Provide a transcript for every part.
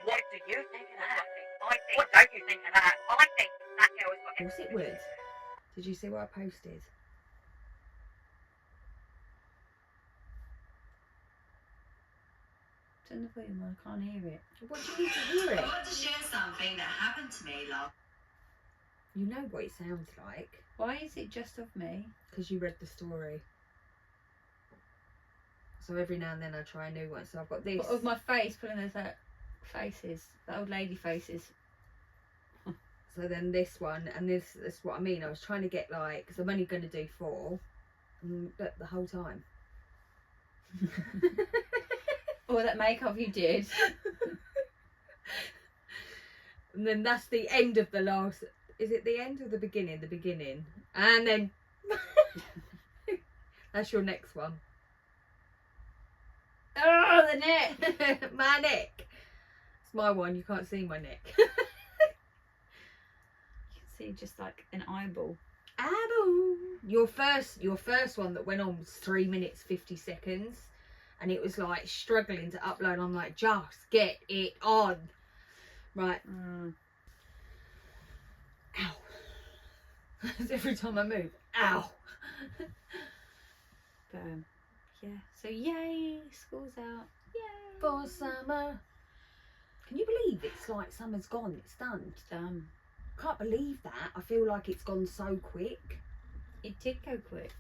What do you think of that? What don't you think of that? I think that girl has got... Was it wood? Did you see what I posted? Turn the volume on, I can't hear it. What do you need to hear it? I want to share something that happened to me last... You know what it sounds like. Why is it just of me? Because you read the story. So every now and then I try a new one. So I've got this. What, of my face, pulling those out faces, the old lady faces. So then this one, and this is what I mean. I was trying to get like, because I'm only going to do 4, but the whole time. All that makeup you did. And then that's the end of the last. Is it the end or the beginning? The beginning. And then that's your next one. Oh, the neck. My neck. It's my one. You can't see my neck. You can see just like an eyeball. Eyeball. Your first one that went on was 3 minutes 50 seconds, and it was like struggling to upload. I'm like, just get it on. Right. Ow. Every time I move, ow. But yeah, so yay, school's out. Yay. For summer. Can you believe it's like summer's gone? It's done. It's done. Can't believe that. I feel like it's gone so quick. It did go quick.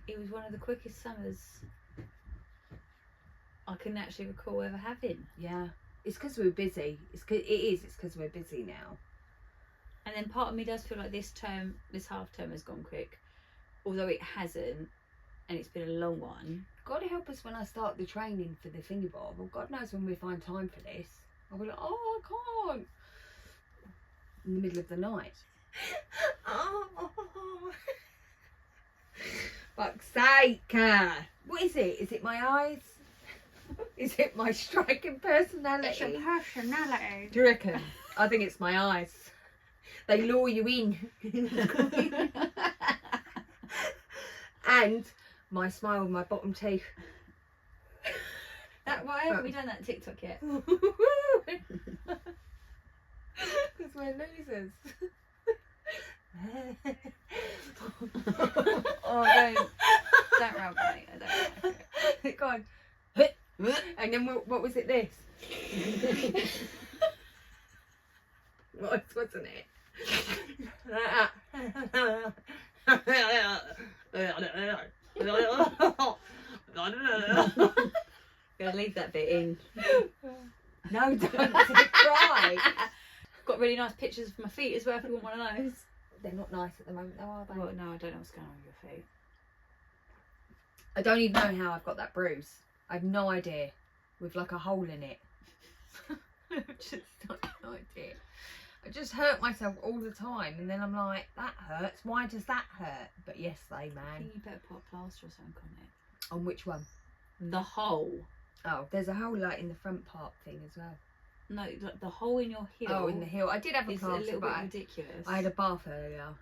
It was one of the quickest summers I can actually recall ever having. Yeah. It's because we're busy. It's because we're busy now. And then part of me does feel like this half term has gone quick, although it hasn't, and it's been a long one. God help us when I start the training for the thingy bob. Well, God knows when we find time for this. I'll be like, oh, I can't. In the middle of the night. Oh. Fuck's sake. What is it? Is it my eyes? Is it my striking personality? It's your personality. Do you reckon? I think it's my eyes. They lure you in. And my smile with my bottom teeth. Why haven't we done that TikTok yet? Because we're losers. Oh, don't rub me. I don't like it. Go on. And then what was it this? Wasn't it? Gonna leave that bit in. No, don't cry. Got really nice pictures of my feet as well if you want one of those. They're not nice at the moment though, are they? Well, no, I don't know what's going on with your feet. I don't even know how I've got that bruise. I have no idea. With like a hole in it. Just no idea. I just hurt myself all the time, and then I'm like, that hurts. Why does that hurt? But yes, I man. think you better put a plaster or something on it. On which one? The hole. Oh, there's a hole like in the front part thing as well. No, like the hole in your heel. Oh, in the heel. I did have a It's a plaster, little but bit ridiculous. I had a bath earlier.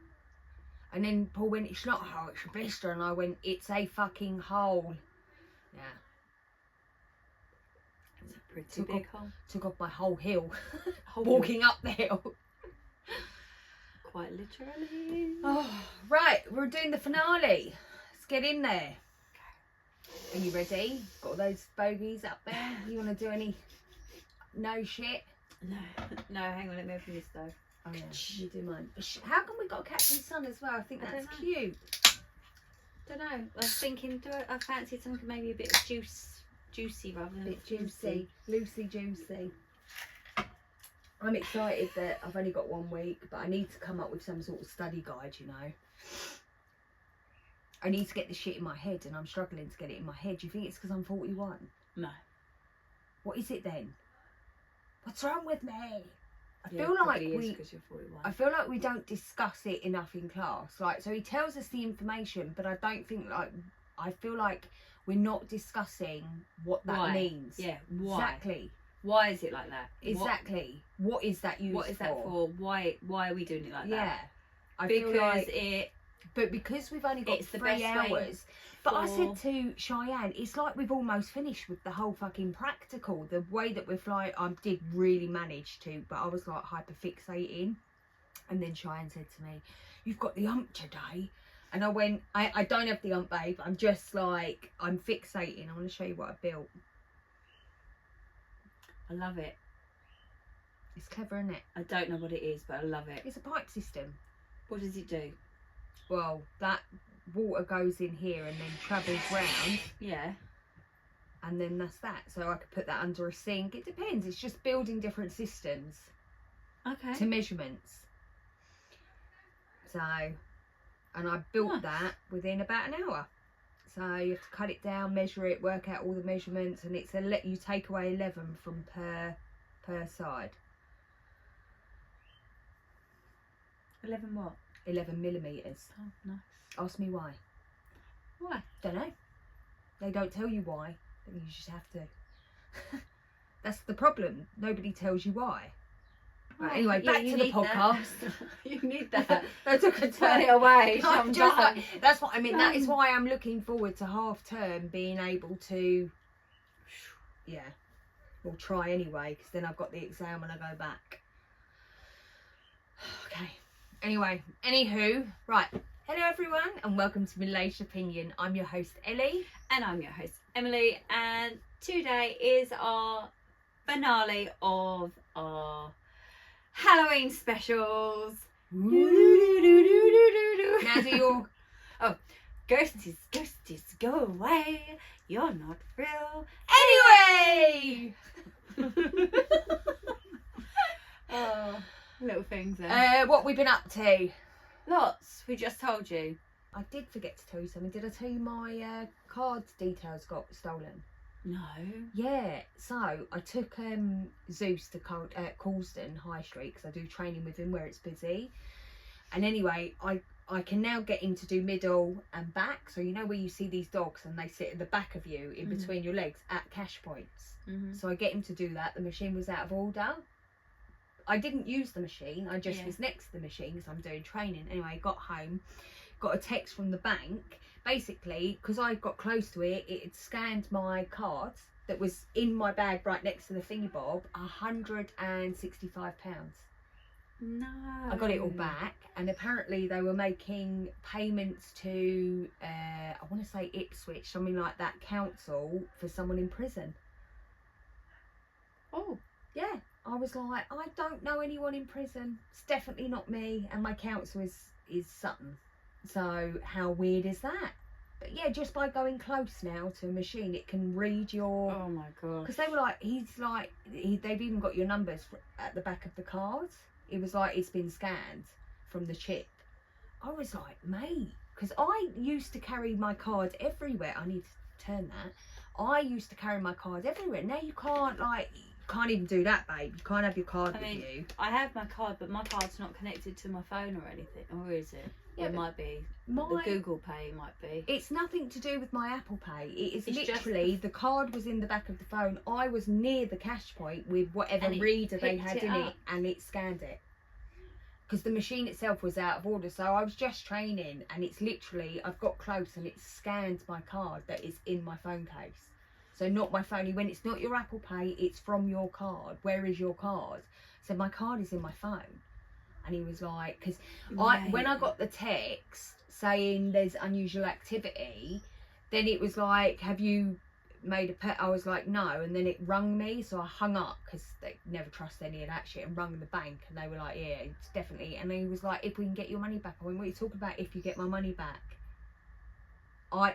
And then Paul went, it's not a hole, it's a blister. And I went, it's a fucking hole. Yeah. It's a pretty big hole. Took off my whole heel. Whole Walking up the hill. Quite literally. Oh, right, we're doing the finale. Let's get in there. Are you ready? Got all those bogies up there? You want to do any no shit? No, hang on, let me open this though. Oh yeah, you do mine. How come we got Captain Sun as well? I think I that's don't know. cute. Don't know. I was thinking, I fancied something maybe a bit of juicy rather than A bit juicy, loosey juicy. I'm excited that I've only got 1 week, but I need to come up with some sort of study guide, you know. I need to get this shit in my head, and I'm struggling to get it in my head. Do you think it's because I'm 41? No. What is it then? What's wrong with me? I Yeah, feel like probably is we 'cause you're 41. I feel like we don't discuss it enough in class. Like, so he tells us the information, but I don't think I feel like we're not discussing what that Why? means. Yeah, why? Exactly. Why is it like that? Exactly. What is that used for? What is that for? Why are we doing it like Yeah. that? I Because feel like it But because we've only got It's the 3 best way hours, but I said for- to Cheyenne, it's like we've almost finished with the whole fucking practical. The way that we're flying, I did really manage to, but I was like hyperfixating. And then Cheyenne said to me, "You've got the ump today." And I went, I don't have the ump, babe. I'm just like, I'm fixating. I want to show you what I built. I love it. It's clever, isn't it? I don't know what it is, but I love it. It's a pipe system. What does it do? Well, that water goes in here and then travels round. Yeah. And then that's that. So I could put that under a sink. It depends. It's just building different systems Okay. to measurements. So, and I built that within about an hour. So you have to cut it down, measure it, work out all the measurements, and it's you take away 11 from per side. 11 what? 11 millimeters. Oh, nice. Ask me why. Why? Don't know. They don't tell you why. You just have to. That's the problem. Nobody tells you why. Right, anyway, back to the podcast. You need that. I took a Turn turn. it away. I'm I'm just done. like, that's what I mean. That is why I'm looking forward to half term being able to, yeah, we'll try anyway, because then I've got the exam when I go back. Okay. Anyway, anywho, right. Hello everyone, and welcome to Middle-Aged Opinion. I'm your host Ellie, And I'm your host Emily, and today is our finale of our Halloween specials. Now Now do your ghosties, go away. You're not real. anyway. Oh, little things there. What we've been up to? Lots. We just told you. I did forget to tell you something. Did I tell you my card details got stolen? No. Yeah, so I took Zeus to Coulsdon High Street because I do training with him where it's busy. And anyway, I can now get him to do middle and back. So you know where you see these dogs and they sit at the back of you in between your legs at cash points. So I get him to do that. The machine was out of order. I didn't use the machine. I just was next to the machine because I'm doing training. Anyway, got home, got a text from the bank. Basically, because I got close to it, it had scanned my card that was in my bag right next to the thingy bob, £165. No. I got it all back, and apparently they were making payments to, I want to say Ipswich, something like that, council for someone in prison. Oh. Yeah, I was like, I don't know anyone in prison. It's definitely not me, and my council is Sutton. So how weird is that? But yeah, just by going close now to a machine, it can read your. Oh my god. Because they were like, they've even got your numbers at the back of the cards. It was like it's been scanned from the chip. I was like, mate, because I used to carry my cards everywhere. I need to turn that. I used to carry my cards everywhere. Now you can't even do that, babe. You can't have your card with you. I have my card, but my card's not connected to my phone or anything. Or is it? Yeah, It might be. The Google Pay might be. It's nothing to do with my Apple Pay. It's It's literally the card was in the back of the phone. I was near the cash point with whatever reader they had in it, and it scanned it. Because the machine itself was out of order, so I was just training, and it's literally, I've got close and it scanned my card that is in my phone case. So not my phone. When it's not your Apple Pay, it's from your card. Where is your card? So my card is in my phone. And he was like, because when I got the text saying there's unusual activity, then it was like, have you made a pet? I was like, no. And then it rung me, so I hung up because they never trust any of that shit, and rung the bank, and they were like, yeah, it's definitely. And he was like, if we can get your money back. I went, what are you talking about? If you get my money back?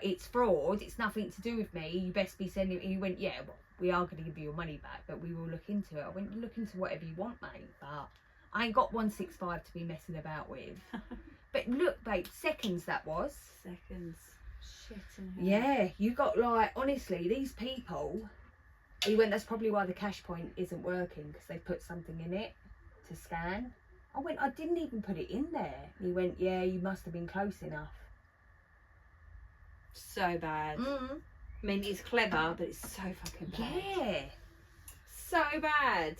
It's fraud. It's nothing to do with me. You best be sending. He went, yeah, well, we are going to give you your money back, but we will look into it. I went, look into whatever you want, mate, but I ain't got 165 to be messing about with. But look, babe, seconds that was. Seconds. Shit in hell. Yeah, you got like, honestly, these people. He went, that's probably why the cash point isn't working, because they put something in it to scan. I went, I didn't even put it in there. He went, yeah, you must have been close enough. So bad. I mean, it's clever, but it's so fucking bad. Yeah. So bad.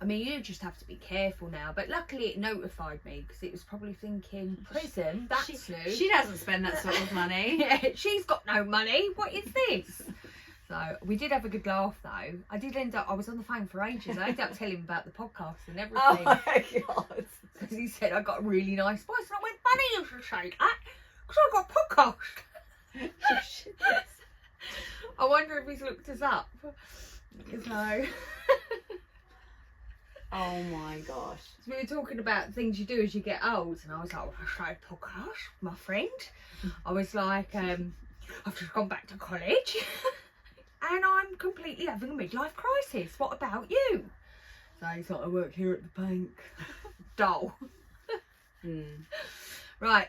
I mean, you just have to be careful now. But luckily it notified me because it was probably thinking, prison, that's new. She doesn't spend that sort of money. Yeah, she's got no money. What is this? So we did have a good laugh though. I was on the phone for ages. I ended up telling him about the podcast and everything. Oh my God. Because he said I got a really nice voice. And I went, funny you should say that. Because I got a podcast. I wonder if he's looked us up. So... Oh my gosh. So we were talking about things you do as you get old, and I was like, well, I started a podcast with my friend. I was like, I've just gone back to college and I'm completely having a midlife crisis. What about you? So he's like, I work here at the bank. Dull. Right.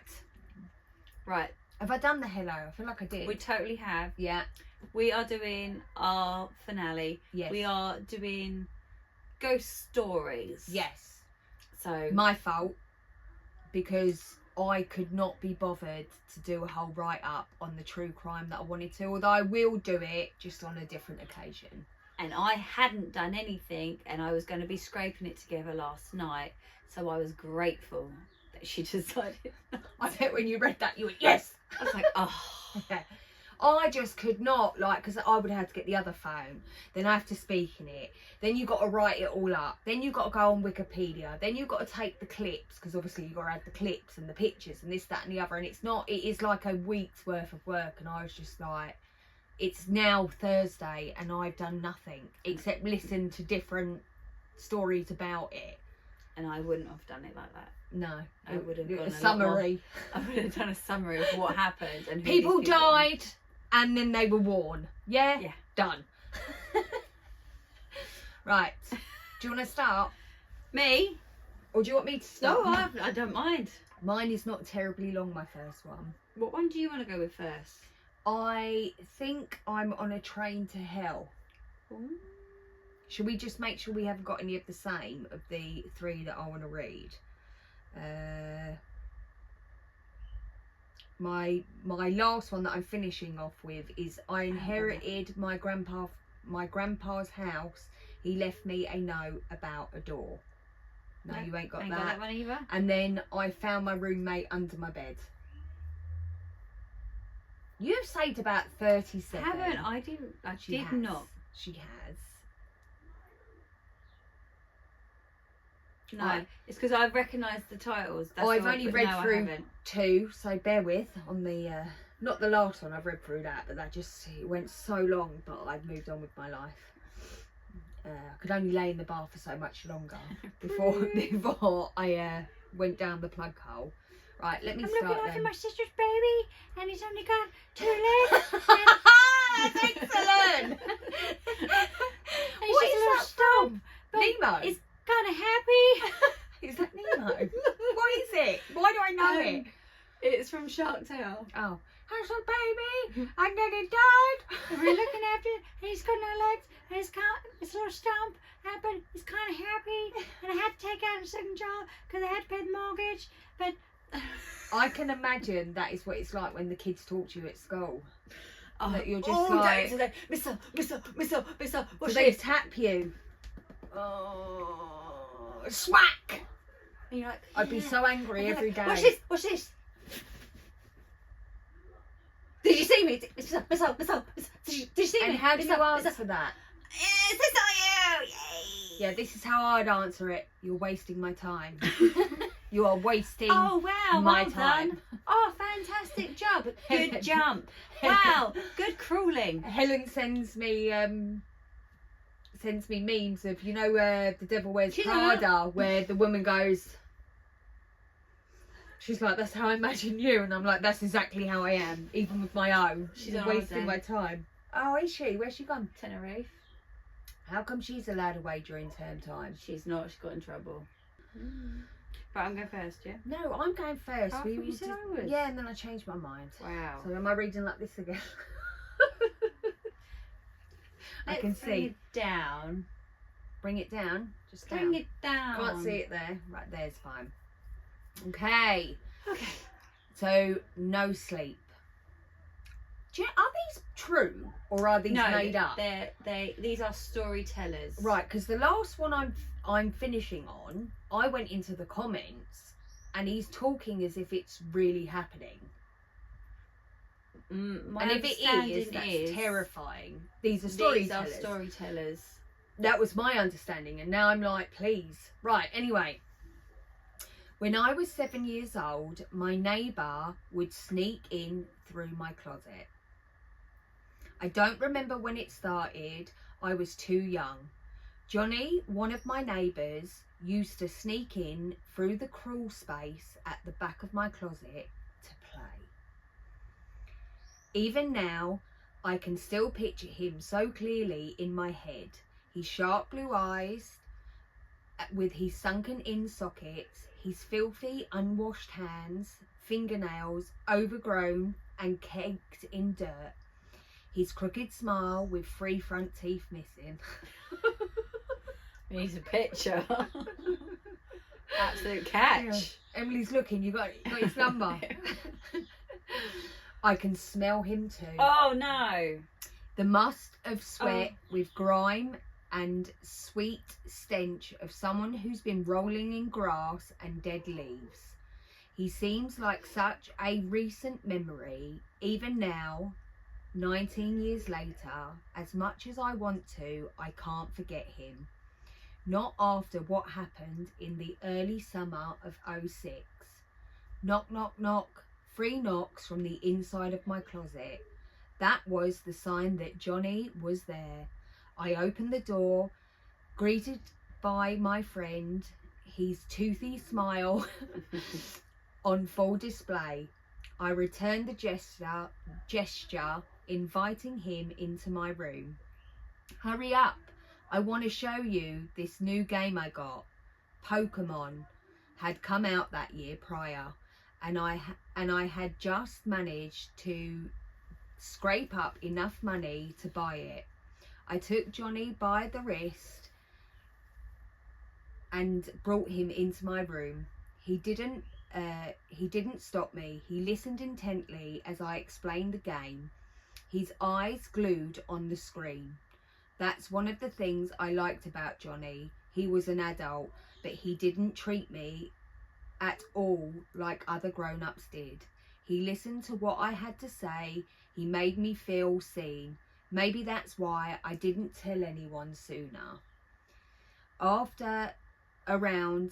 Have I done the hello? I feel like I did. We totally have. Yeah. We are doing our finale. Yes. We are doing ghost stories. Yes. So my fault, because I could not be bothered to do a whole write-up on the true crime that I wanted to, although I will do it just on a different occasion. And I hadn't done anything, and I was going to be scraping it together last night, so I was grateful that she decided. I bet when you read that you went, yes. I was like, oh. Yeah. I just could not, like, because I would have to get the other phone, then I have to speak in it, then you got to write it all up, then you got to go on Wikipedia, then you got to take the clips, because obviously you got to add the clips and the pictures and this, that and the other, and it is like a week's worth of work, and I was just like, it's now Thursday and I've done nothing except listen to different stories about it. And I wouldn't have done it like that. No, I would have gone a summary. I would have done a summary of what happened and who people these people died and then they were worn. Yeah? Yeah. Done. Right. Do you want to start? Me? Or do you want me to start? No, I don't mind. Mine is not terribly long, my first one. What one do you want to go with first? I think I'm on a train to hell. Ooh. Should we just make sure we haven't got any of the same of the three that I want to read? My last one that I'm finishing off with is I inherited my grandpa's house. He left me a note about a door. No, you ain't got that one either. And then I found my roommate under my bed. You've saved about 37. Haven't I? Didn't. I She did has. not. She has. No, Right. it's because I've recognised the titles. That's I've all, only but read no, I through haven't. 2, so bear with on the not the last one. I've read through that, but that just it went so long. But I've moved on with my life. I could only lay in the bar for so much longer before I went down the plug hole. Right, let me I'm start looking after then. my sister's baby, and he's only got 2 legs. That's excellent. And What she's is a little that stump, from? but Nemo. It's kind of happy. Is that Nemo? What is it? Why do I know it? It's from Shark Tale. Oh, how's a baby? And then it died. And we're looking after it, and he's got no legs, and it's a little stump, but he's kind of happy. And I had to take out a second job because I had to pay the mortgage. But I can imagine that is what it's like when the kids talk to you at school. oh, That you're just all like- day today, Mister, So what's they this? tap you. Oh, smack! And you're like, I'd be yeah. so angry And every you're day. like, What's this? Did you see me? Mister. Did you see me? And how do you Mister, answer that? Is this all you? Yay! Yeah, this is how I'd answer it. You're wasting my time. You are wasting Oh wow, my well time. done. Oh, fantastic job. Good jump. Wow, good crawling. Helen sends me memes of, you know, The Devil Wears She's Prada, where the woman goes, she's like, that's how I imagine you, and I'm like, that's exactly how I am, even with my own. She's You're on wasting holiday. my time. Oh, is she? Where's she gone? Tenerife. How come she's allowed away during term time? She's not. She got in trouble. But I'm going first, yeah? No, I'm going first. I thought you said I was. Yeah, and then I changed my mind. Wow. So am I reading like this again? I can Let's bring see. it down. Bring it down. Just Bring down. it down. Can't see it there. Right, there's fine. Okay. Okay. So, no sleep. Are these true or are these made up? These are storytellers. Right, because the last one I'm finishing on, I went into the comments and he's talking as if it's really happening. My and if it is, that's terrifying. These are storytellers. These are storytellers. That was my understanding, and now I'm like, please. Right, anyway. When I was 7 years old, my neighbour would sneak in through my closet. I don't remember when it started. I was too young. Johnny, one of my neighbours, used to sneak in through the crawl space at the back of my closet to play. Even now, I can still picture him so clearly in my head. His sharp blue eyes, with his sunken in sockets, his filthy unwashed hands, fingernails overgrown and caked in dirt, his crooked smile with 3 front teeth missing. He's a picture. Absolute catch. Yeah. Emily's looking, you got his number. I can smell him too. Oh no. The must of sweat with grime and sweet stench of someone who's been rolling in grass and dead leaves. He seems like such a recent memory. Even now, 19 years later, as much as I want to, I can't forget him. Not after what happened in the early summer of '06. Knock, knock, knock. 3 knocks from the inside of my closet. That was the sign that Johnny was there. I opened the door, greeted by my friend, his toothy smile on full display. I returned the gesture, inviting him into my room. Hurry up, I want to show you this new game I got. Pokemon had come out that year prior, and I had just managed to scrape up enough money to buy it. I took Johnny by the wrist and brought him into my room. He didn't stop me. He listened intently as I explained the game, his eyes glued on the screen. That's one of the things I liked about Johnny. He was an adult, but he didn't treat me at all like other grown-ups did. He listened to what I had to say. He made me feel seen. Maybe that's why I didn't tell anyone sooner. After around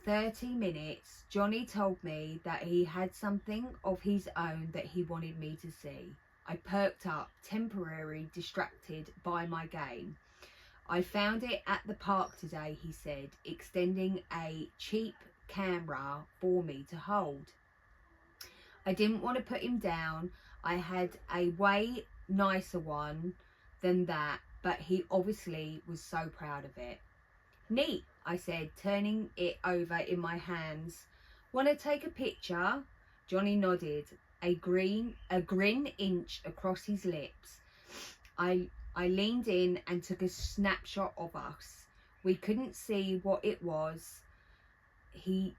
30 minutes, Johnny told me that he had something of his own that he wanted me to see. I perked up, temporarily distracted by my game. I found it at the park today, he said, extending a cheap camera for me to hold. I didn't want to put him down. I had a way nicer one than that, but he obviously was so proud of it. Neat, I said, turning it over in my hands. Want to take a picture? Johnny nodded, a grin inch across his lips. I leaned in and took a snapshot of us. We couldn't see what it was. He'd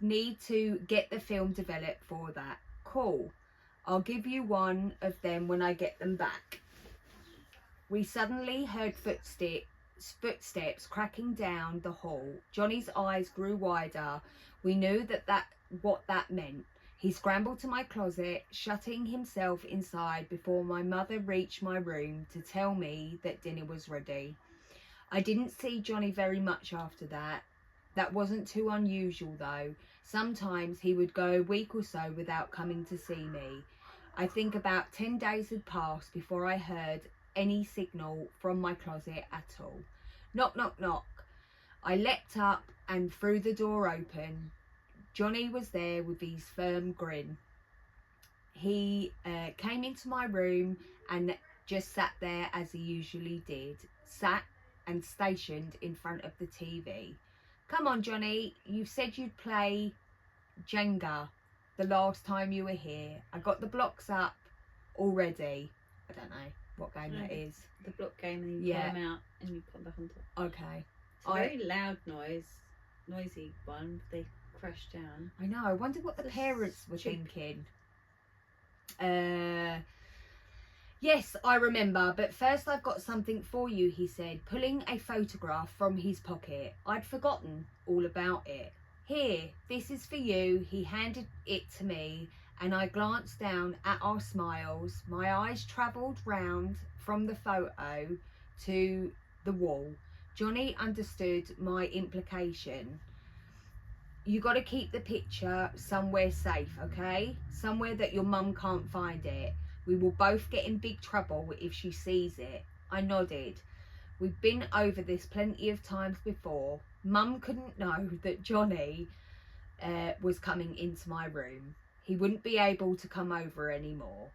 need to get the film developed for that. Cool. I'll give you one of them when I get them back. We suddenly heard footsteps cracking down the hall. Johnny's eyes grew wider. We knew what that meant. He scrambled to my closet, shutting himself inside before my mother reached my room to tell me that dinner was ready. I didn't see Johnny very much after that. That wasn't too unusual though. Sometimes he would go a week or so without coming to see me. I think about 10 days had passed before I heard any signal from my closet at all. Knock, knock, knock. I leapt up and threw the door open. Johnny was there with his firm grin. He came into my room and just sat there as he usually did. Sat and stationed in front of the TV. Come on, Johnny, you said you'd play Jenga the last time you were here. I got the blocks up already. I don't know what game that is. The block game, and you pull them out and you put them back on top. Okay. It's a very loud noisy one. They crash down. I know. I wonder what the parents were thinking. Yes, I remember, but first I've got something for you, he said, pulling a photograph from his pocket. I'd forgotten all about it. Here, this is for you. He handed it to me, and I glanced down at our smiles. My eyes travelled round from the photo to the wall. Johnny understood my implication. You got to keep the picture somewhere safe, okay? Somewhere that your mum can't find it. We will both get in big trouble if she sees it. I nodded. We've been over this plenty of times before. Mum couldn't know that Johnny was coming into my room. He wouldn't be able to come over anymore.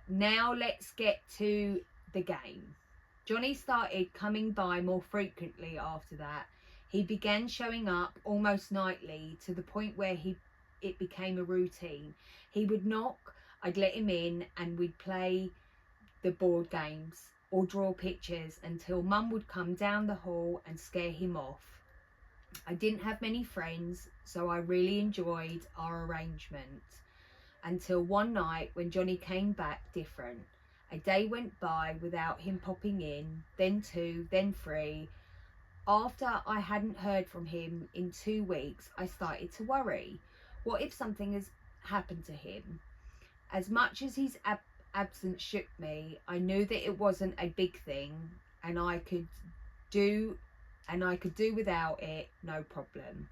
Now let's get to the game. Johnny started coming by more frequently after that. He began showing up almost nightly to the point where it became a routine. He would knock, I'd let him in, and we'd play the board games or draw pictures until Mum would come down the hall and scare him off. I didn't have many friends, so I really enjoyed our arrangement until one night when Johnny came back different. A day went by without him popping in, then 2, then 3. After I hadn't heard from him in 2 weeks, I started to worry. What if something has happened to him? As much as his absence shook me, I knew that it wasn't a big thing, and I could do without it, no problem.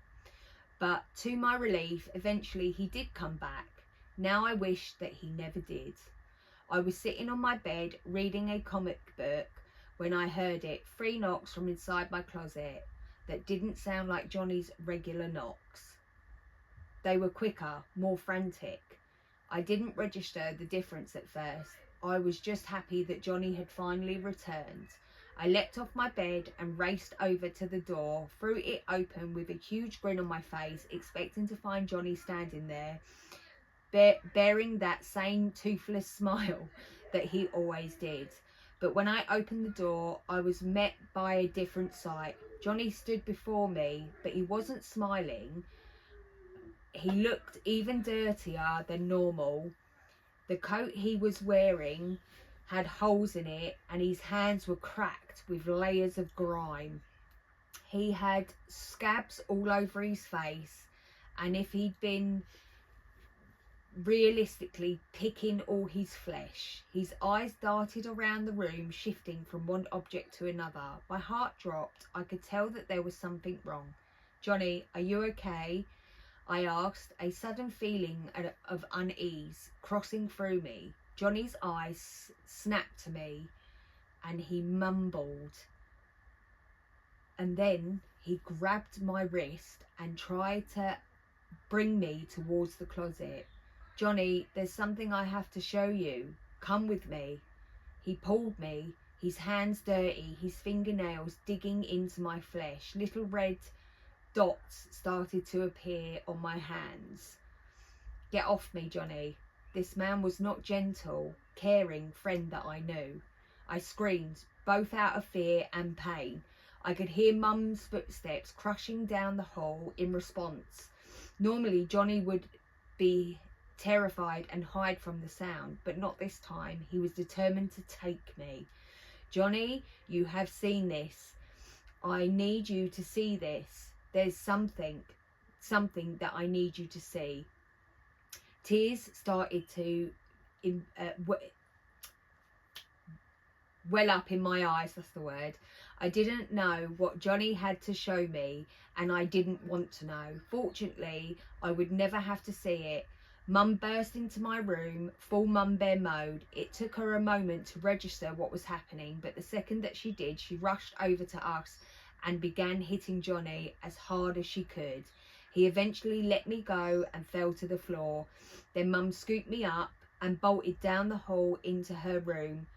But to my relief, eventually he did come back. Now I wish that he never did. I was sitting on my bed reading a comic book when I heard it, 3 knocks from inside my closet that didn't sound like Johnny's regular knocks. They were quicker, more frantic. I didn't register the difference at first. I was just happy that Johnny had finally returned. I leapt off my bed and raced over to the door, threw it open with a huge grin on my face, expecting to find Johnny standing there, bearing that same toothless smile that he always did. But when I opened the door, I was met by a different sight. Johnny stood before me, but he wasn't smiling. He looked even dirtier than normal. The coat he was wearing had holes in it, and his hands were cracked with layers of grime. He had scabs all over his face, and if he'd been realistically picking all his flesh. His eyes darted around the room, shifting from one object to another. My heart dropped. I could tell that there was something wrong. Johnny, are you okay? I asked, a sudden feeling of unease crossing through me. Johnny's eyes snapped to me and he mumbled. And then he grabbed my wrist and tried to bring me towards the closet. Johnny, there's something I have to show you. Come with me. He pulled me, his hands dirty, his fingernails digging into my flesh. Little red dots started to appear on my hands. Get off me, Johnny. This man was not gentle, caring friend that I knew. I screamed, both out of fear and pain. I could hear Mum's footsteps crushing down the hall in response. Normally, Johnny would be terrified and hide from the sound, but not this time. He was determined to take me. Johnny, you have seen this. I need you to see this. There's something that I need you to see. Tears started to well up in my eyes, that's the word. I didn't know what Johnny had to show me, and I didn't want to know. Fortunately, I would never have to see it. Mum burst into my room, full mum bear mode. It took her a moment to register what was happening, but the second that she did, she rushed over to us and began hitting Johnny as hard as she could. He eventually let me go and fell to the floor. Then Mum scooped me up and bolted down the hall into her room,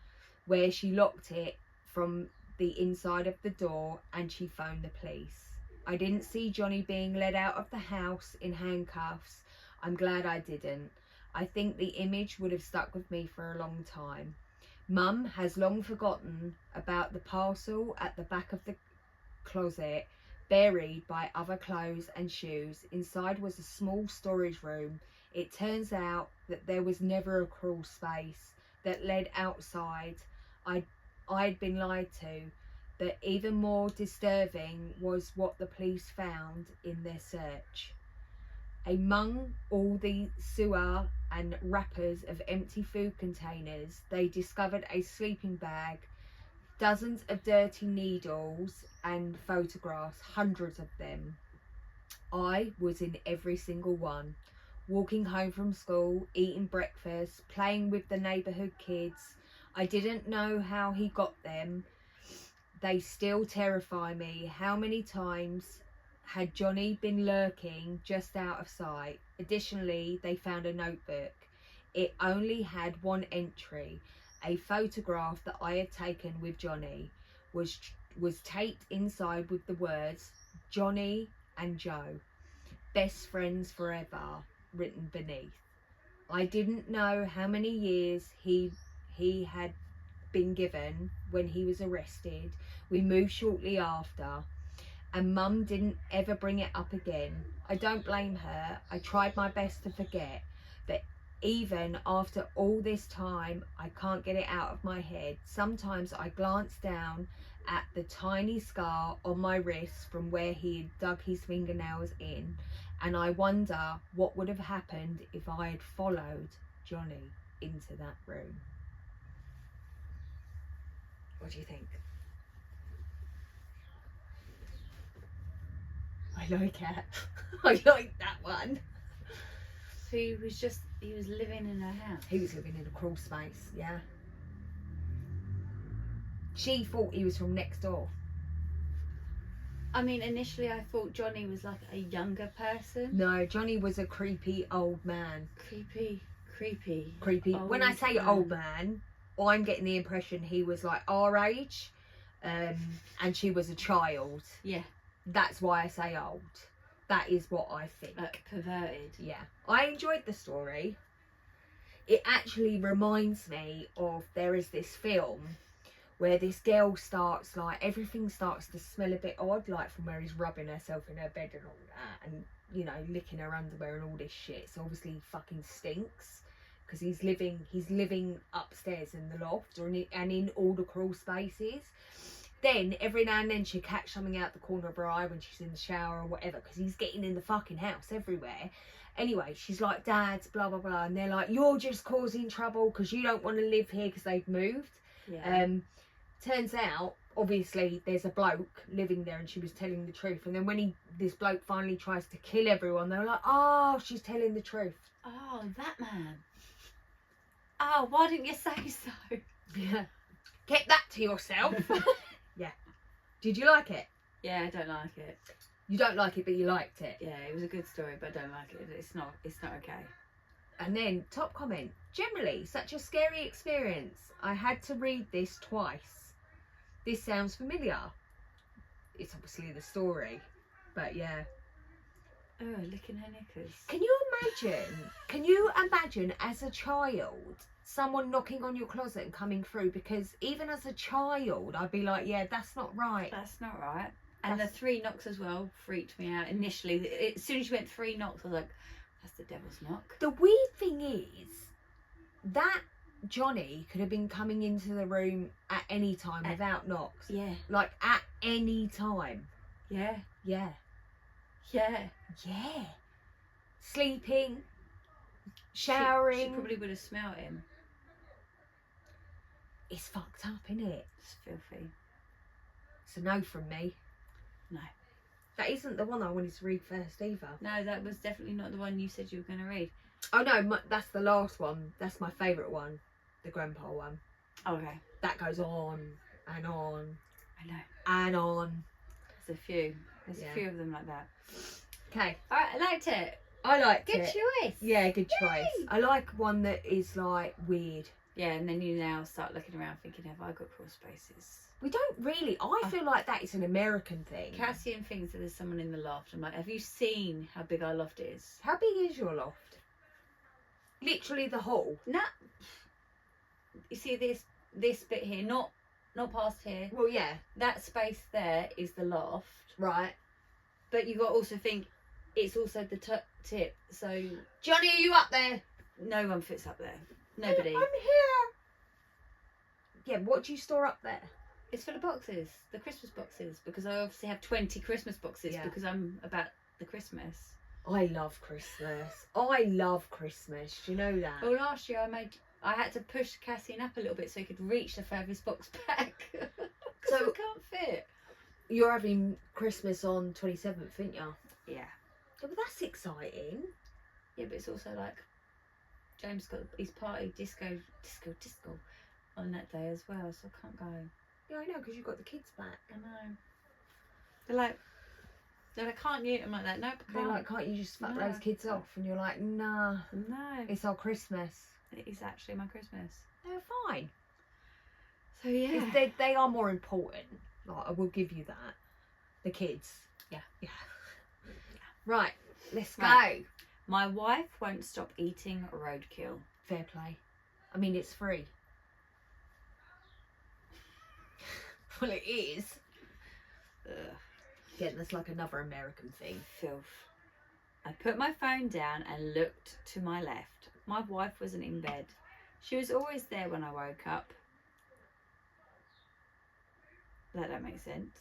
where she locked it from the inside of the door, and she phoned the police. I didn't see Johnny being led out of the house in handcuffs. I'm glad I didn't. I think the image would have stuck with me for a long time. Mum has long forgotten about the parcel at the back of the closet, buried by other clothes and shoes. Inside was a small storage room. It turns out that there was never a crawl space. that led outside. I'd been lied to, but even more disturbing was what the police found in their search. Among all the sewer and wrappers of empty food containers, they discovered a sleeping bag, dozens of dirty needles and photographs, hundreds of them. I was in every single one. Walking home from school, eating breakfast, playing with the neighbourhood kids. I didn't know how he got them. They still terrify me. How many times had Johnny been lurking just out of sight? Additionally, they found a notebook. It only had one entry. A photograph that I had taken with Johnny was taped inside with the words Johnny and Joe, best friends forever, written beneath. I didn't know how many years he had been given when he was arrested. We moved shortly after, and Mum didn't ever bring it up again. I don't blame her. I tried my best to forget, but even after all this time, I can't get it out of my head. Sometimes I glance down at the tiny scar on my wrist from where he had dug his fingernails in, and I wonder what would have happened if I had followed Johnny into that room. What do you think? I like it. I like that one. So he was living in her house. He was living in a crawl space, yeah. She thought he was from next door. I mean, initially I thought Johnny was like a younger person. No, Johnny was a creepy old man. Creepy. Creepy. When I say man. old man, I'm getting the impression he was like our age, and she was a child. Yeah. That's why I say old. That is what I think. Like perverted. Yeah. I enjoyed the story. It actually reminds me of, there is this film where this girl starts, like, everything starts to smell a bit odd, like from where he's rubbing herself in her bed and all that, and, you know, licking her underwear and all this shit. So obviously he fucking stinks, because he's living upstairs in the loft and in all the crawl spaces. Then every now and then she'll catch something out the corner of her eye when she's in the shower or whatever, because he's getting in the fucking house everywhere. Anyway, she's like, Dad, blah blah blah, and they're like, you're just causing trouble because you don't want to live here, because they've moved. Yeah. Turns out, obviously, there's a bloke living there, and she was telling the truth. And then when this bloke finally tries to kill everyone, they're like, oh, she's telling the truth. Oh, that man. Oh, why didn't you say so? Yeah. Keep that to yourself. Yeah. Did you like it? Yeah, I don't like it. You don't like it, but you liked it. Yeah, it was a good story, but I don't like it. It's not okay. And then, top comment. Generally, such a scary experience. I had to read this twice. This sounds familiar. It's obviously the story, but yeah. Oh, licking her knickers. Can you imagine as a child, someone knocking on your closet and coming through? Because even as a child, I'd be like, yeah, that's not right. That's not right. And the 3 knocks as well freaked me out initially. As soon as you went 3 knocks, I was like, that's the devil's knock. The weird thing is that Johnny could have been coming into the room at any time without knocks. Yeah. Like, at any time. Yeah. Yeah. Yeah. Yeah. Sleeping, showering. She probably would have smelt him. It's fucked up, isn't it? It's filthy. It's a no from me. No. That isn't the one I wanted to read first either. No, that was definitely not the one you said you were going to read. Oh no, that's the last one. That's my favourite one. The grandpa one. Okay. That goes on and on. I know. And on. There's a few. There's Yeah. a few of them like that. Okay. Alright, I liked it. I liked Good it. choice. Yeah, good choice. Yay. I like one that is like weird. Yeah, and then you now start looking around thinking, have I got crawl spaces? We don't really. I feel like that is an American thing. Cassian thinks that there's someone in the loft. I'm like, have you seen how big our loft is? How big is your loft? Literally the hall. No. You see this bit here, not past here. Well, yeah. That space there is the loft. Right. But you got to also think it's also the tip. So Johnny, are you up there? no one fits up there. Nobody. I'm here. Yeah, what do you store up there? It's for the boxes, the Christmas boxes, because I obviously have 20 Christmas boxes Yeah. because I'm about the Christmas. I love Christmas. I love Christmas. Do you know that? Well, last year I had to push Cassian up a little bit so he could reach the furthest box back. So- So I can't fit. You're having Christmas on 27th, aren't you? Yeah. Oh, well, that's exciting. Yeah, but it's also like James got his party disco on that day as well, so I can't go. Yeah, I know, because you've got the kids back. I know. They're like, can't you? I'm like that. Nope, They're can't. like, can't you just fuck No. those kids off? And you're like, nah, No, it's our Christmas. it is actually my Christmas. They're fine. So yeah. They are more important. Like, I will give you that. The kids. Yeah. Yeah. Right, let's Right. go. My wife won't stop eating roadkill. Fair play. I mean, it's free. Well, it is. Ugh. Yeah, that's like another American thing. Filth. I put my phone down and looked to my left. My wife wasn't in bed. She was always there when I woke up. That don't make sense.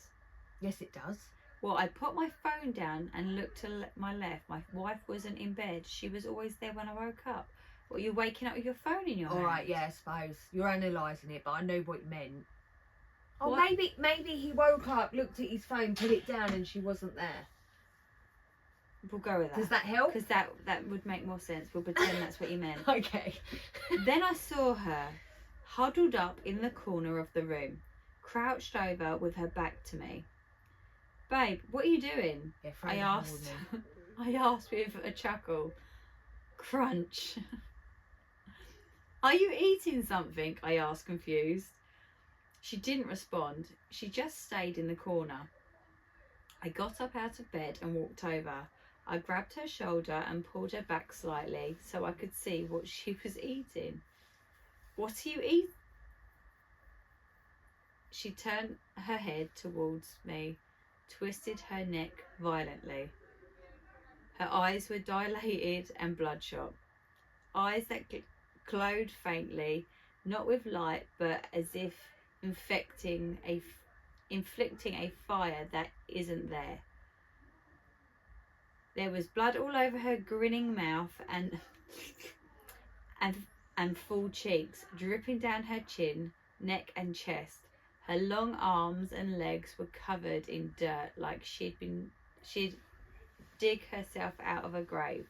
Yes, it does. Well, I put my phone down and looked to my left. My wife wasn't in bed. She was always there when I woke up. Well, you're waking up with your phone in your hand. All right, yeah, I suppose. You're analysing it, but I know what you meant. Oh, What? maybe he woke up, looked at his phone, put it down, and she wasn't there. We'll go with that. Does that help? Because that would make more sense. We'll pretend that's what you meant. Okay. Then I saw her huddled up in the corner of the room, crouched over with her back to me. Babe, what are you doing? Yeah, I asked. I asked with a chuckle. Crunch. Are you eating something? I asked, confused. She didn't respond. She just stayed in the corner. I got up out of bed and walked over. I grabbed her shoulder and pulled her back slightly so I could see what she was eating. What are you eating? She turned her head towards me, twisted her neck violently. Her eyes were dilated and bloodshot. Eyes that glowed faintly, not with light, but as if inflicting a fire that isn't there. There was blood all over her grinning mouth and full cheeks, dripping down her chin, neck and chest. Her long arms and legs were covered in dirt, like she'd dig herself out of a grave.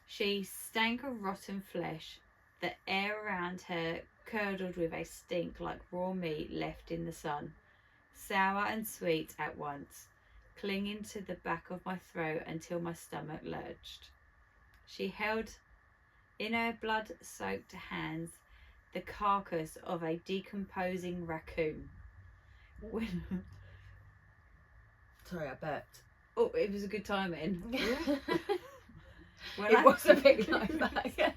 She stank of rotten flesh. The air around her curdled with a stink like raw meat left in the sun, sour and sweet at once, clinging to the back of my throat until my stomach lurched. She held in her blood-soaked hands the carcass of a decomposing raccoon. Sorry, I burped. Oh, it was a good timing. It was a bit like that.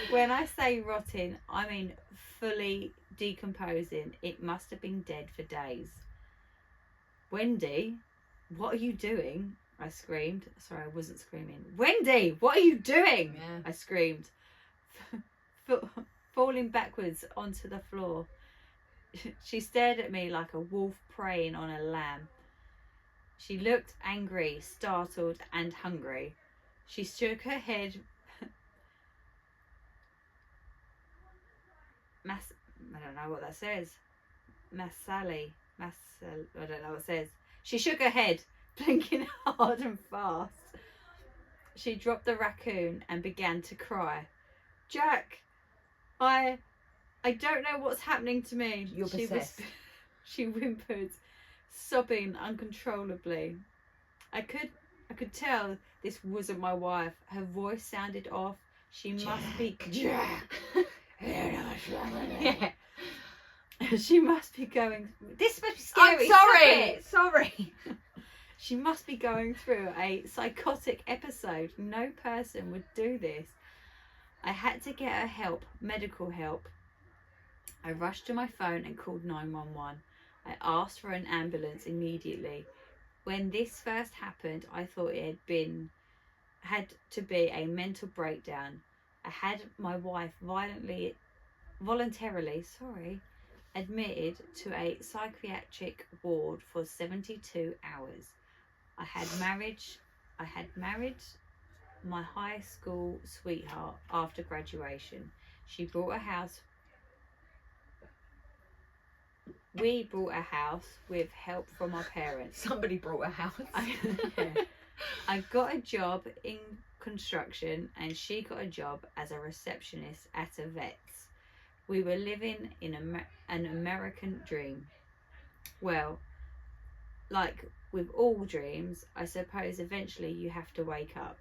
When I say rotting, I mean fully decomposing. It must have been dead for days. Wendy, what are you doing? I screamed. Sorry, I wasn't screaming. Wendy, what are you doing? Yeah. I screamed, falling backwards onto the floor. She stared at me like a wolf preying on a lamb. She looked angry, startled, and hungry. She shook her head. I don't know what that says. I don't know what it says. She shook her head, blinking hard and fast. She dropped the raccoon and began to cry. Jack, I don't know what's happening to me. You're possessed. She whimpered, sobbing uncontrollably. I could tell this wasn't my wife. Her voice sounded off. She must be Jack. Yeah. She must be going. This must be scary. I'm Stop sorry. it. Sorry. She must be going through a psychotic episode. No person would do this. I had to get her help, medical help. I rushed to my phone and called 911. I asked for an ambulance immediately. When this first happened, I thought it had to be a mental breakdown. I had my wife violently admitted to a psychiatric ward for 72 hours. I had married my high school sweetheart after graduation. We bought a house with help from our parents. Somebody brought a house. I got a job in construction and she got a job as a receptionist at a vet's. We were living in an American dream. Well, like with all dreams, I suppose eventually you have to wake up.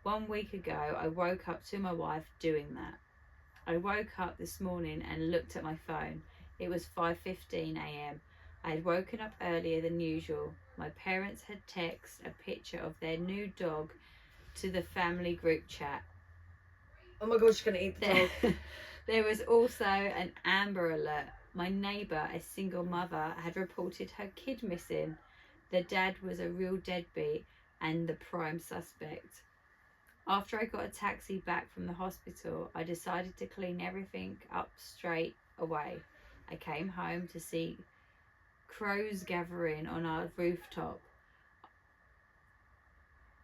1 week ago, I woke up to my wife doing that. I woke up this morning and looked at my phone. It was 5:15 a.m. I had woken up earlier than usual. My parents had texted a picture of their new dog to the family group chat. Oh my god, she's going to eat the dog. There was also an Amber Alert. My neighbour, a single mother, had reported her kid missing. The dad was a real deadbeat and the prime suspect. After I got a taxi back from the hospital, I decided to clean everything up straight away. I came home to see crows gathering on our rooftop.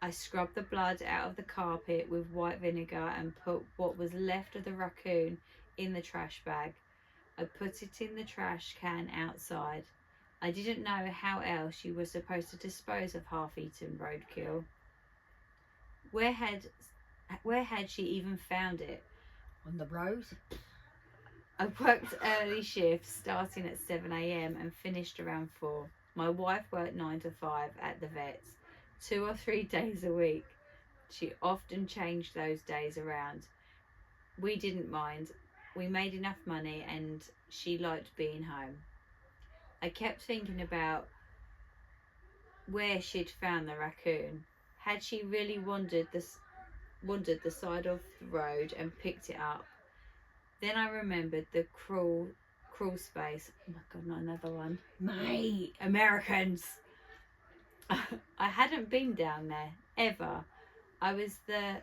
I scrubbed the blood out of the carpet with white vinegar and put what was left of the raccoon in the trash bag. I put it in the trash can outside. I didn't know how else you were supposed to dispose of half-eaten roadkill. Where had she even found it? On the road? I worked early shifts starting at 7 a.m. and finished around 4. My wife worked 9 to 5 at the vet's, 2 or 3 days a week. She often changed those days around. We didn't mind. We made enough money and she liked being home. I kept thinking about where she'd found the raccoon. Had she really wandered the side of the road and picked it up? Then I remembered the crawl space. Oh my god, not another one. Mate. Americans. I hadn't been down there, ever. I was the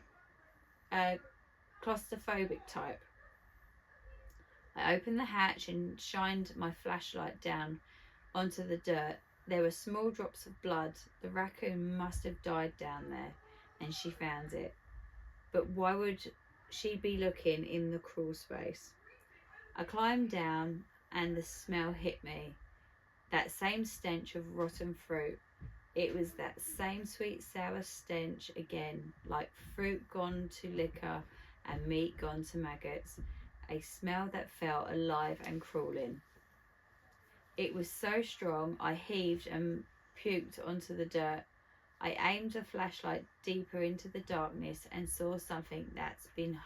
claustrophobic type. I opened the hatch and shined my flashlight down onto the dirt. There were small drops of blood. The raccoon must have died down there, and she found it. But why would she be looking in the crawl space? I climbed down and the smell hit me. That same stench of rotten fruit. It was that same sweet sour stench again, like fruit gone to liquor and meat gone to maggots. A smell that felt alive and crawling. It was so strong I heaved and puked onto the dirt. I aimed a flashlight deeper into the darkness and saw something that's been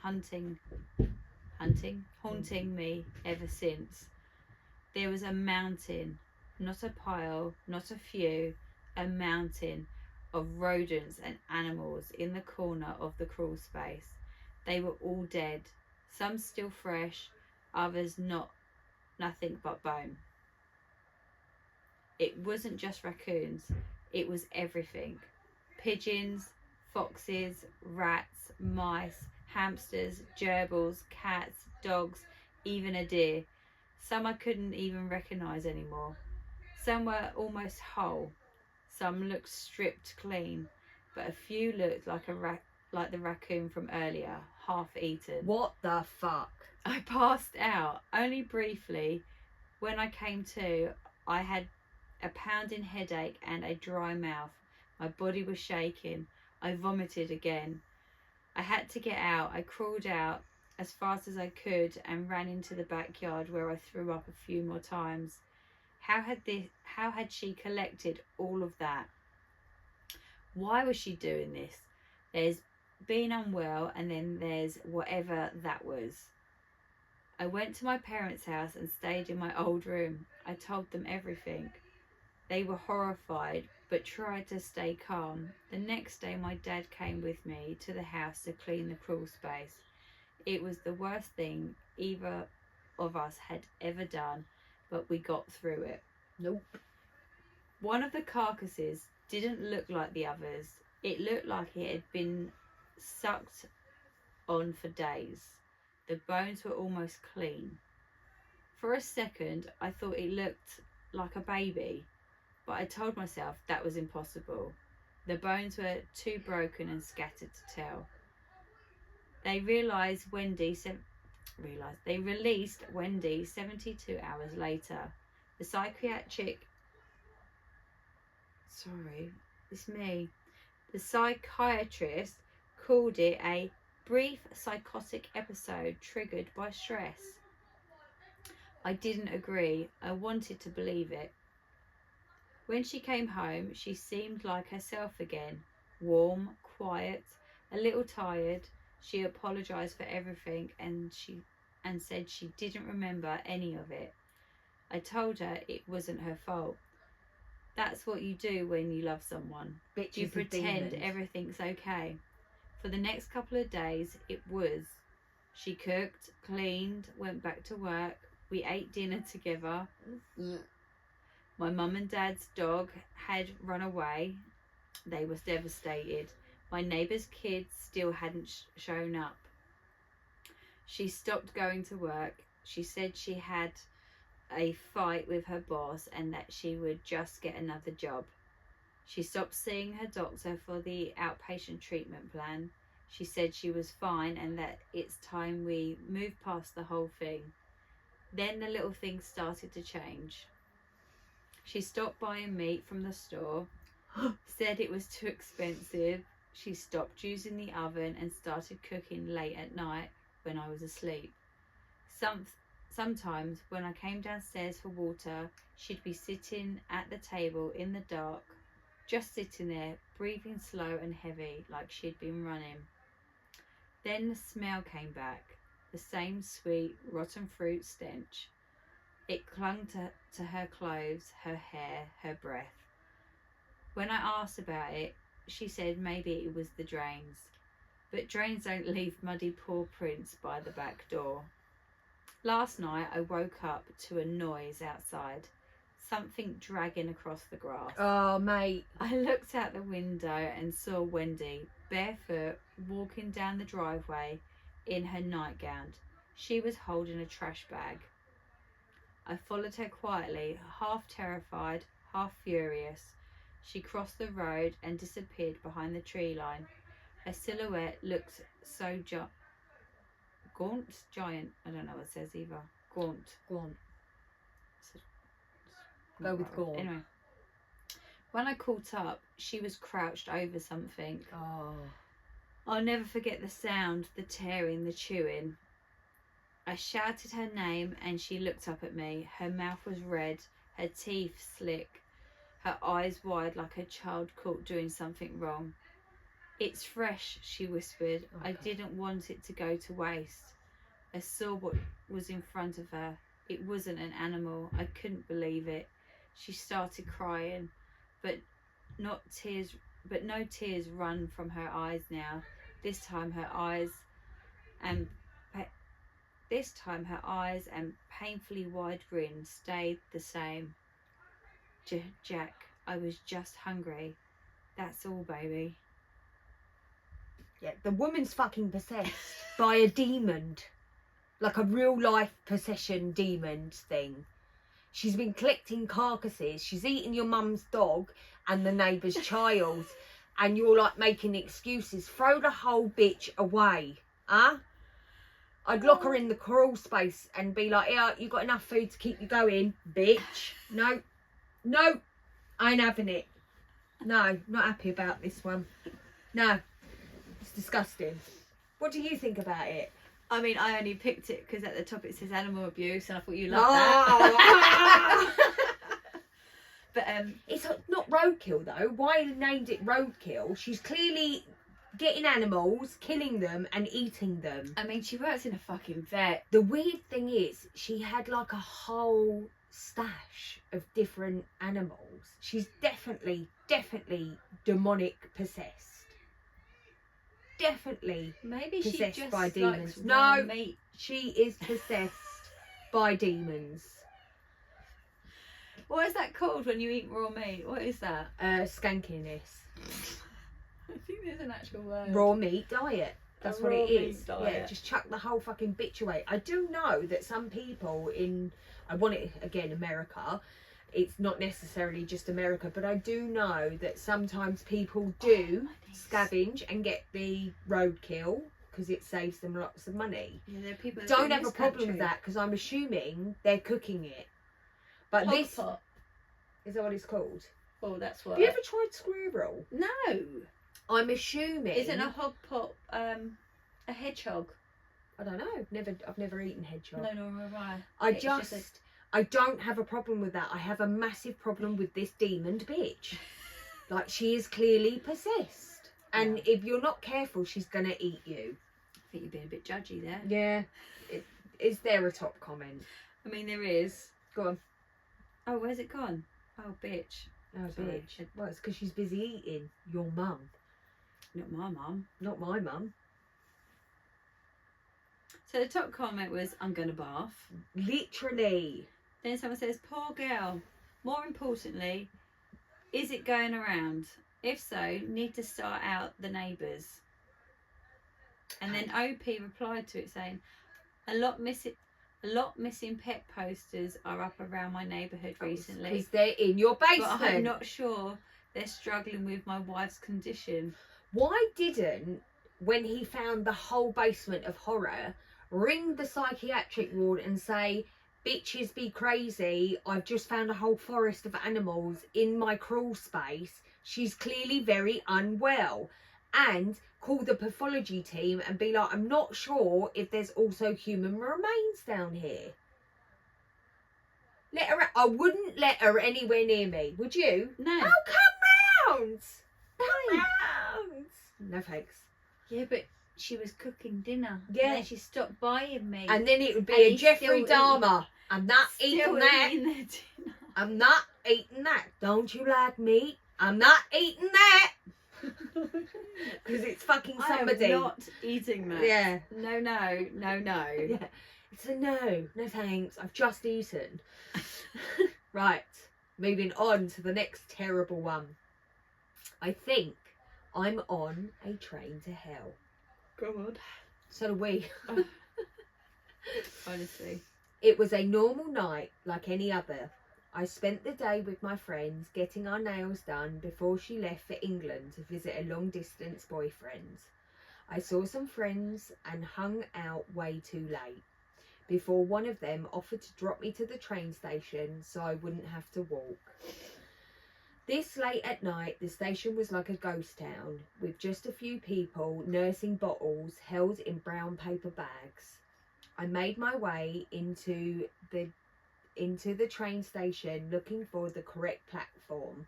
haunting me ever since. There was a mountain, not a pile, not a few, a mountain of rodents and animals in the corner of the crawl space. They were all dead, some still fresh, others nothing but bone. It wasn't just raccoons, it was everything. Pigeons, foxes, rats, mice, hamsters, gerbils, cats, dogs, even a deer. Some I couldn't even recognise anymore. Some were almost whole. Some looked stripped clean, but a few looked like the raccoon from earlier, half eaten. What the fuck? I passed out, only briefly. When I came to, I had a pounding headache and a dry mouth. My body was shaking. I vomited again. I had to get out. I crawled out as fast as I could and ran into the backyard where I threw up a few more times. How had she collected all of that? Why was she doing this? There's being unwell and then there's whatever that was. I went to my parents' house and stayed in my old room. I told them everything. They were horrified but tried to stay calm. The next day my dad came with me to the house to clean the crawl space. It was the worst thing either of us had ever done, but we got through it. Nope. One of the carcasses didn't look like the others. It looked like it had been sucked on for days. The bones were almost clean. For a second, I thought it looked like a baby, but I told myself that was impossible. The bones were too broken and scattered to tell. They released Wendy 72 hours later. The psychiatrist called it a brief psychotic episode triggered by stress. I didn't agree. I wanted to believe it. When she came home, she seemed like herself again. Warm, quiet, a little tired. She apologised for everything and said she didn't remember any of it. I told her it wasn't her fault. That's what you do when you love someone. Bitches You of pretend demons. everything's okay. For the next couple of days, it was. She cooked, cleaned, went back to work. We ate dinner together. My mum and dad's dog had run away. They was devastated. My neighbour's kids still hadn't shown up. She stopped going to work. She said she had a fight with her boss and that she would just get another job. She stopped seeing her doctor for the outpatient treatment plan. She said she was fine and that it's time we move past the whole thing. Then the little things started to change. She stopped buying meat from the store, said it was too expensive. She stopped using the oven and started cooking late at night when I was asleep. Sometimes when I came downstairs for water, she'd be sitting at the table in the dark, just sitting there, breathing slow and heavy like she'd been running. Then the smell came back, the same sweet, rotten fruit stench. It clung to her clothes, her hair, her breath. When I asked about it, she said maybe it was the drains. But drains don't leave muddy paw prints by the back door. Last night I woke up to a noise outside. Something dragging across the grass. Oh, mate. I looked out the window and saw Wendy, barefoot, walking down the driveway in her nightgown. She was holding a trash bag. I followed her quietly, half terrified, half furious. She crossed the road and disappeared behind the tree line. Her silhouette looked so giant. I don't know what it says either. Gaunt. Go with gaunt. Anyway, when I caught up, she was crouched over something. Oh. I'll never forget the sound, the tearing, the chewing. I shouted her name and she looked up at me. Her mouth was red, her teeth slick, her eyes wide like a child caught doing something wrong. It's fresh, she whispered. Oh, I God. didn't want it to go to waste. I saw what was in front of her. It wasn't an animal. I couldn't believe it. She started crying, but no tears run from her eyes now. This time her eyes and painfully wide grin stayed the same. Jack, I was just hungry. That's all, baby. Yeah, the woman's fucking possessed by a demon. Like a real life possession demon thing. She's been collecting carcasses. She's eating your mum's dog and the neighbour's child. And you're like making excuses. Throw the whole bitch away. Huh? I'd lock her in the crawl space and be like, yeah, you got enough food to keep you going, bitch. No, I ain't having it. No, not happy about this one. No, it's disgusting. What do you think about it? I mean, I only picked it because at the top it says animal abuse, and I thought you loved that. But it's not roadkill though. Why named it roadkill? She's clearly getting animals, killing them, and eating them. I mean, she works in a fucking vet. The weird thing is, she had like a whole stash of different animals. She's definitely demonic possessed. Definitely Maybe she possessed just by demons. likes No, raw meat. she is possessed by demons. What is that called when you eat raw meat? What is that? Skankiness. I think there's an actual word. Raw meat diet. That's A what raw it meat is. Yeah, diet. just chuck the whole fucking bitch away. I do know that some people in, I want it again, America. It's not necessarily just America, but I do know that sometimes people do scavenge and get the roadkill because it saves them lots of money. Yeah, there are people that Don't do in have a this problem with country. that because I'm assuming they're cooking it. But Hog this pot. is that what it's called? Oh, that's what. Have you ever tried squirrel? No. I'm assuming. Isn't a hog pot a hedgehog? I don't know. I've never eaten hedgehog. No, nor have I. I It's just, I don't have a problem with that. I have a massive problem with this demon bitch. Like, she is clearly possessed. And if you're not careful, she's going to eat you. I think you're being a bit judgy there. Yeah. Is there a top comment? I mean, there is. Go on. Oh, where's it gone? Oh, bitch. Oh, Sorry. bitch. Well, it's because she's busy eating. Your mum. Not my mum. Not my mum. So the top comment was, I'm going to bath. Literally. Then someone says, poor girl. More importantly, is it going around? If so, need to start out the neighbours. And then OP replied to it saying, a lot missing pet posters are up around my neighbourhood recently. Because they're in your basement. But I'm not sure they're struggling with my wife's condition. Why didn't, when he found the whole basement of horror, ring the psychiatric ward and say, bitches be crazy, I've just found a whole forest of animals in my crawl space, she's clearly very unwell, and call the pathology team and be like, I'm not sure if there's also human remains down here. Let her, I wouldn't let her anywhere near me, would you? No. Oh, come round! Come No. round! No thanks. Yeah, but she was cooking dinner. Yeah. And then she stopped buying me. And then it would be And a he's Jeffrey still Dahmer. I'm not eating Still that. eating their dinner. I'm not eating that. Don't you like meat? I'm not eating that. Because it's fucking somebody. I am not eating that. Yeah. No, no, no, no. Yeah. It's a no. No thanks. I've just eaten. Right. Moving on to the next terrible one. I think I'm on a train to hell. Go on. So do we. Honestly. It was a normal night like any other. I spent the day with my friends getting our nails done before she left for England to visit a long distance boyfriend. I saw some friends and hung out way too late before one of them offered to drop me to the train station so I wouldn't have to walk. This late at night, the station was like a ghost town with just a few people nursing bottles held in brown paper bags. I made my way into the train station looking for the correct platform,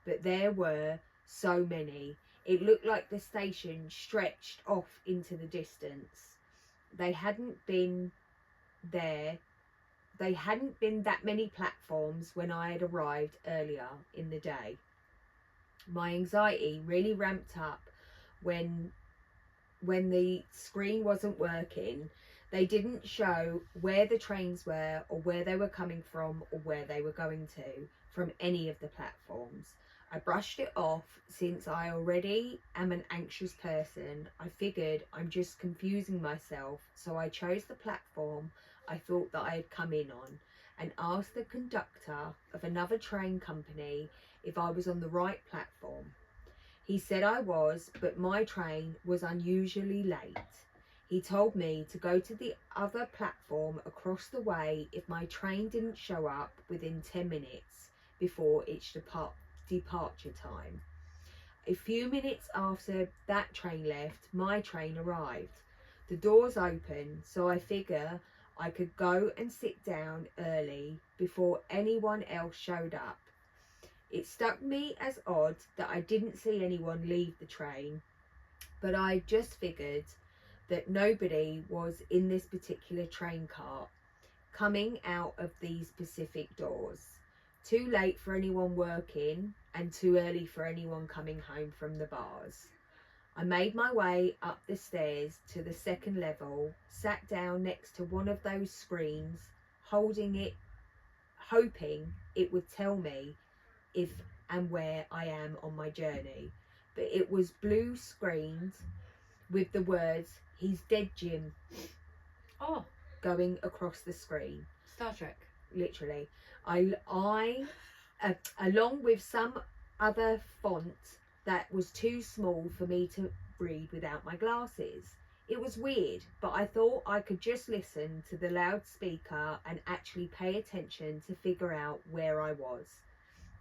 but there were so many. It looked like the station stretched off into the distance. They hadn't been that many platforms when I had arrived earlier in the day. My anxiety really ramped up when the screen wasn't working. They didn't show where the trains were or where they were coming from or where they were going to from any of the platforms. I brushed it off since I already am an anxious person. I figured I'm just confusing myself, so I chose the platform I thought that I had come in on and asked the conductor of another train company if I was on the right platform. He said I was, but my train was unusually late. He told me to go to the other platform across the way if my train didn't show up within 10 minutes before its departure time. A few minutes after that train left, my train arrived. The doors opened, so I figure I could go and sit down early before anyone else showed up. It struck me as odd that I didn't see anyone leave the train, but I just figured that nobody was in this particular train cart coming out of these specific doors. Too late for anyone working and too early for anyone coming home from the bars. I made my way up the stairs to the second level, sat down next to one of those screens, holding it, hoping it would tell me if and where I am on my journey. But it was blue screened with the words, "He's dead, Jim," Oh, going across the screen. Star Trek. Literally. Along with some other font that was too small for me to read without my glasses. It was weird, but I thought I could just listen to the loudspeaker and actually pay attention to figure out where I was.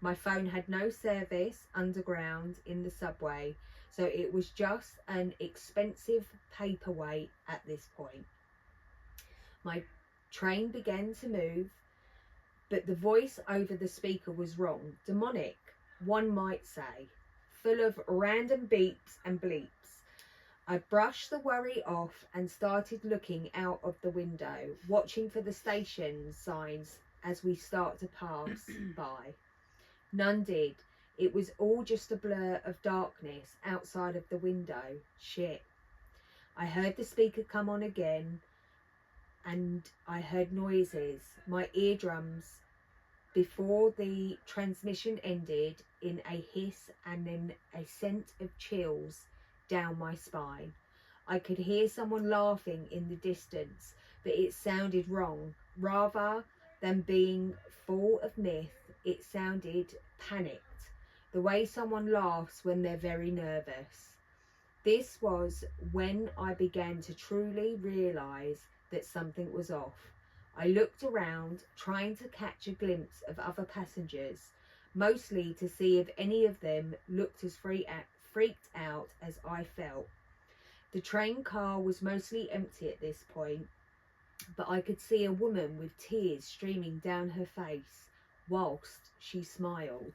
My phone had no service underground in the subway, so it was just an expensive paperweight at this point. My train began to move, but the voice over the speaker was wrong, demonic, one might say, full of random beeps and bleeps. I brushed the worry off and started looking out of the window, watching for the station signs as we start to pass by. None did. It was all just a blur of darkness outside of the window. Shit. I heard the speaker come on again, and I heard noises. My eardrums, before the transmission ended, in a hiss and then a scent of chills down my spine. I could hear someone laughing in the distance, but it sounded wrong. Rather than being full of myth, it sounded panicked, the way someone laughs when they're very nervous. This was when I began to truly realise that something was off. I looked around, trying to catch a glimpse of other passengers, mostly to see if any of them looked as freaked out as I felt. The train car was mostly empty at this point, but I could see a woman with tears streaming down her face whilst she smiled.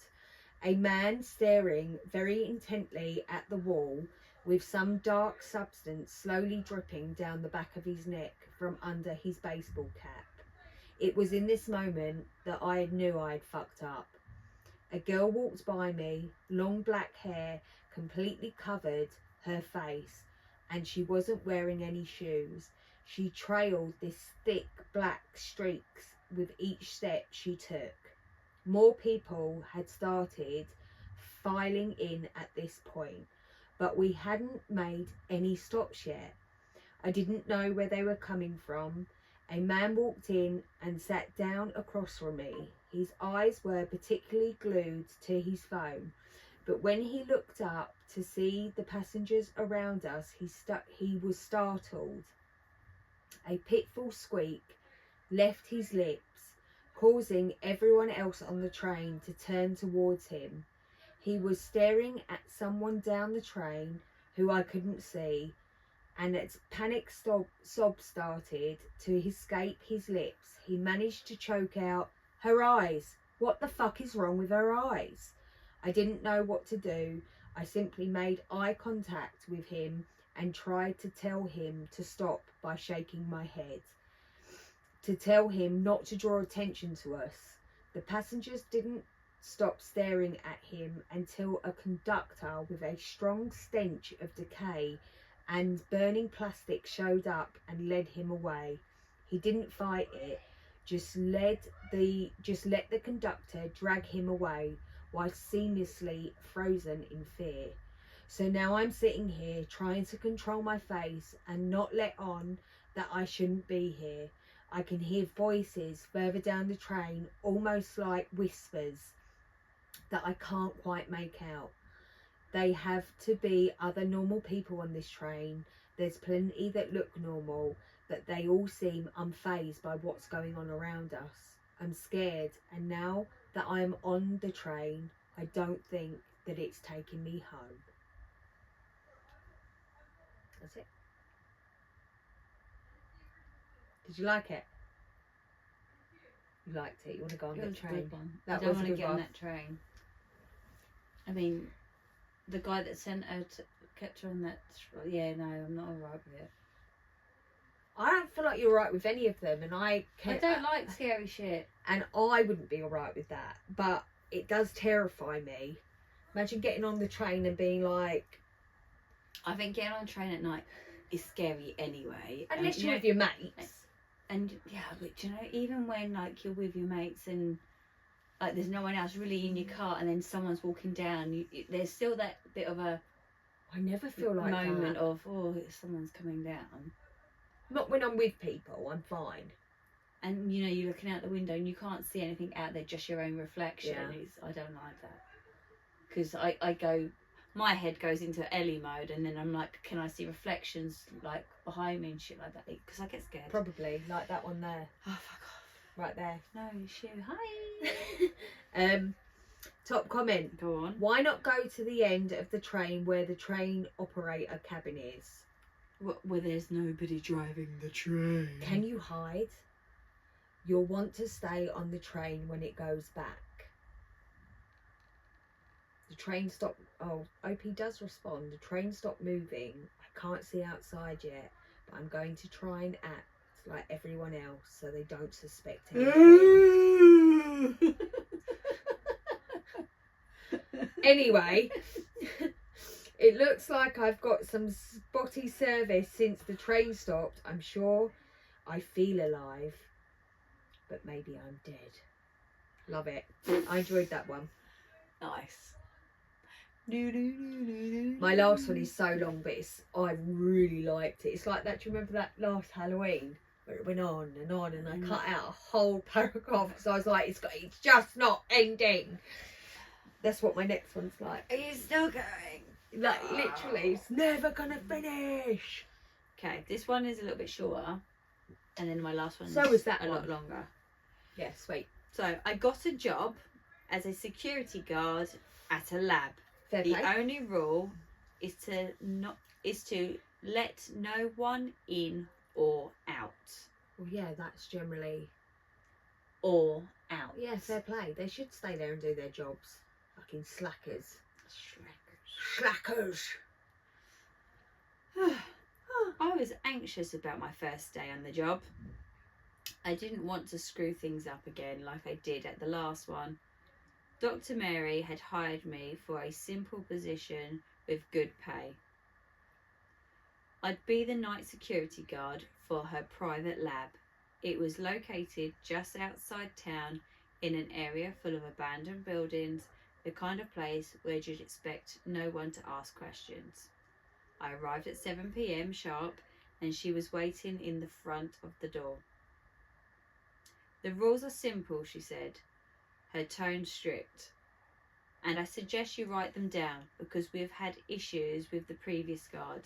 A man staring very intently at the wall with some dark substance slowly dripping down the back of his neck from under his baseball cap. It was in this moment that I knew I'd fucked up. A girl walked by me, long black hair completely covered her face, and she wasn't wearing any shoes. She trailed this thick black streaks with each step she took. More people had started filing in at this point, but we hadn't made any stops yet. I didn't know where they were coming from. A man walked in and sat down across from me. His eyes were particularly glued to his phone, but when he looked up to see the passengers around us, he was startled. A pitiful squeak left his lips, causing everyone else on the train to turn towards him. He was staring at someone down the train who I couldn't see, and as panic sobs started to escape his lips, he managed to choke out, "Her eyes! What the fuck is wrong with her eyes?" I didn't know what to do. I simply made eye contact with him and tried to tell him to stop by shaking my head, to tell him not to draw attention to us. The passengers didn't stop staring at him until a conductor with a strong stench of decay and burning plastic showed up and led him away. He didn't fight it, just let the conductor drag him away while seamlessly frozen in fear. So now I'm sitting here trying to control my face and not let on that I shouldn't be here. I can hear voices further down the train, almost like whispers that I can't quite make out. They have to be other normal people on this train. There's plenty that look normal, but they all seem unfazed by what's going on around us. I'm scared, and now that I'm on the train, I don't think that it's taking me home. That's it. Did you like it? You liked it. You want to go on It that was a train? good one. That I don't was a want to good get on one. that train. I mean, the guy that sent her kept her on that. Yeah, no, I'm not alright with it. I don't feel like you're right with any of them, and I don't like scary shit. and I wouldn't be alright with that, but it does terrify me. Imagine getting on the train and being like, I think getting on a train at night is scary anyway. unless And, you're you with know, your mates. and yeah, but you know, even when like you're with your mates and like there's no one else really in your car, and then someone's walking down, there's still that bit of a I never feel like moment that. of, oh, someone's coming down. Not when I'm with people, I'm fine. And, you know, you're looking out the window and you can't see anything out there, just your own reflection. Yeah. I don't like that. Because I go, my head goes into Ellie mode, and then I'm like, can I see reflections, like, behind me and shit like that? Because I get scared. Probably, like that one there. Oh, fuck off. Right there. No, it's you. Hi. Top comment. Go on. Why not go to the end of the train where the train operator cabin is? Where there's nobody driving the train. Can you hide? You'll want to stay on the train when it goes back. The train stopped. Oh, OP does respond. The train stopped moving. I can't see outside yet, but I'm going to try and act like everyone else so they don't suspect anything. Anyway, it looks like I've got some spotty service since the train stopped. I'm sure I feel alive, but maybe I'm dead. Love it. I enjoyed that one. Nice. My last one is so long, but I really liked it. It's like that. Do you remember that last Halloween where it went on, and I cut out a whole paragraph because I was like, it's just not ending. That's what my next one's like. Are you still going? Like literally, it's never gonna finish. Okay, this one is a little bit shorter, and then my last one So is that a one. lot longer. Yeah, sweet. So I got a job as a security guard at a lab. Fair The play. only rule is to let no one in or out. Well, yeah, that's generally. Or out. Yeah, fair play. They should stay there and do their jobs. Fucking slackers. Slackers. I was anxious about my first day on the job. I didn't want to screw things up again like I did at the last one. Dr. Mary had hired me for a simple position with good pay. I'd be the night security guard for her private lab. It was located just outside town in an area full of abandoned buildings, the kind of place where you'd expect no one to ask questions. I arrived at 7 p.m. sharp, and she was waiting in the front of the door. The rules are simple, she said, her tone strict. And I suggest you write them down because we've had issues with the previous guard.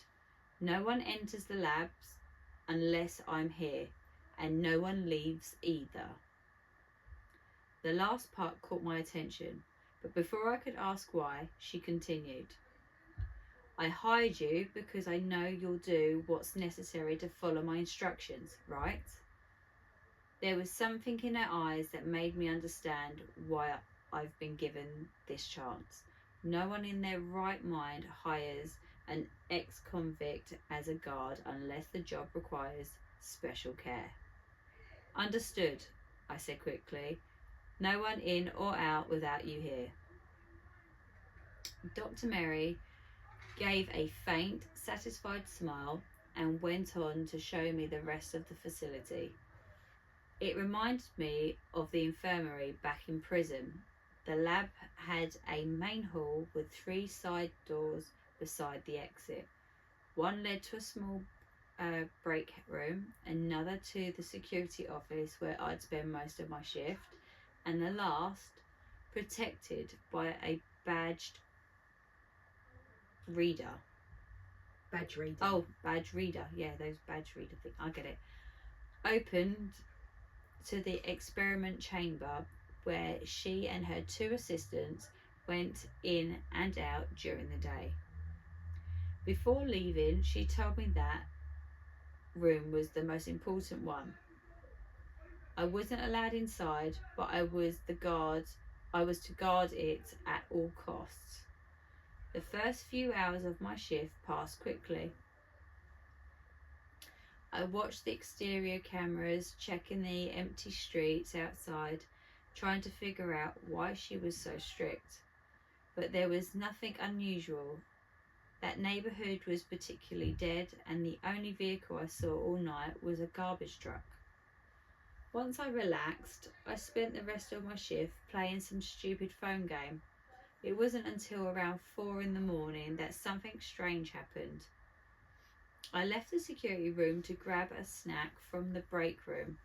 No one enters the labs unless I'm here, and no one leaves either. The last part caught my attention, but before I could ask why, she continued. I hired you because I know you'll do what's necessary to follow my instructions, right? There was something in her eyes that made me understand why I've been given this chance. No one in their right mind hires an ex-convict as a guard unless the job requires special care. Understood, I said quickly. No one in or out without you here. Dr. Mary gave a faint, satisfied smile and went on to show me the rest of the facility. It reminded me of the infirmary back in prison. The lab had a main hall with 3 side doors beside the exit. One led to a small break room, another to the security office where I'd spend most of my shift, and the last protected by a badged reader. Badge reader. Oh, badge reader. Yeah, those badge reader things. I get it. Opened to the experiment chamber where she and her 2 assistants went in and out during the day. Before leaving, she told me that room was the most important one. I wasn't allowed inside, but I was to guard it at all costs. The first few hours of my shift passed quickly. I watched the exterior cameras, checking the empty streets outside, trying to figure out why she was so strict. But there was nothing unusual. That neighbourhood was particularly dead, and the only vehicle I saw all night was a garbage truck. Once I relaxed, I spent the rest of my shift playing some stupid phone game. It wasn't until around 4 in the morning that something strange happened. I left the security room to grab a snack from the break room,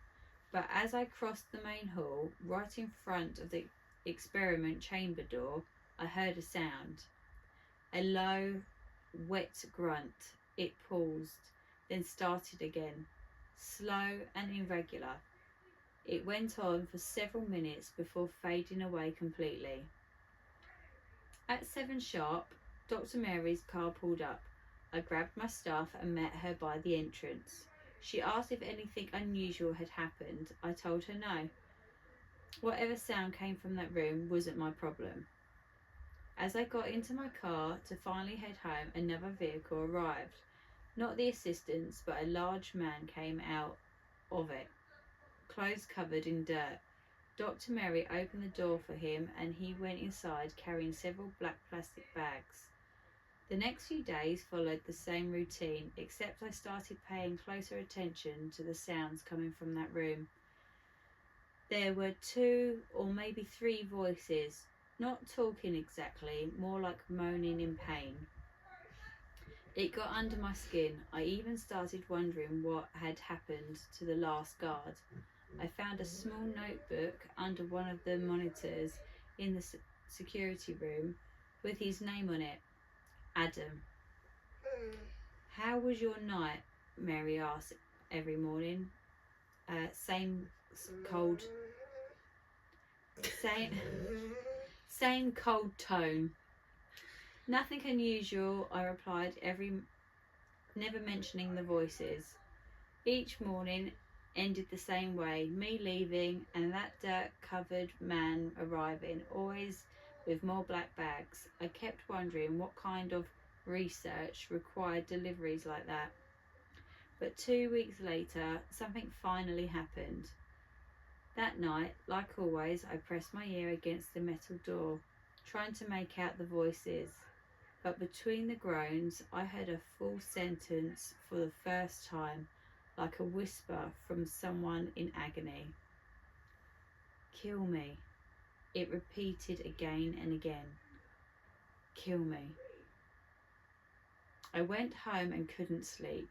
but as I crossed the main hall, right in front of the experiment chamber door, I heard a sound. A low, wet grunt. It paused, then started again, slow and irregular. It went on for several minutes before fading away completely. At 7 sharp, Dr. Mary's car pulled up. I grabbed my stuff and met her by the entrance. She asked if anything unusual had happened. I told her no. Whatever sound came from that room wasn't my problem. As I got into my car to finally head home, another vehicle arrived. Not the assistants, but a large man came out of it, clothes covered in dirt. Dr. Mary opened the door for him and he went inside carrying several black plastic bags. The next few days followed the same routine, except I started paying closer attention to the sounds coming from that room. There were 2 or maybe 3 voices, not talking exactly, more like moaning in pain. It got under my skin. I even started wondering what had happened to the last guard. I found a small notebook under one of the monitors in the security room with his name on it. Adam. How was your night? Mary asked every morning. Same cold tone. Nothing unusual, I replied, never mentioning the voices. Each morning ended the same way, me leaving and that dirt-covered man arriving, always with more black bags. I kept wondering what kind of research required deliveries like that. But 2 weeks later, something finally happened. That night, like always, I pressed my ear against the metal door, trying to make out the voices. But between the groans, I heard a full sentence for the first time, like a whisper from someone in agony. Kill me. It repeated again and again. Kill me. I went home and couldn't sleep.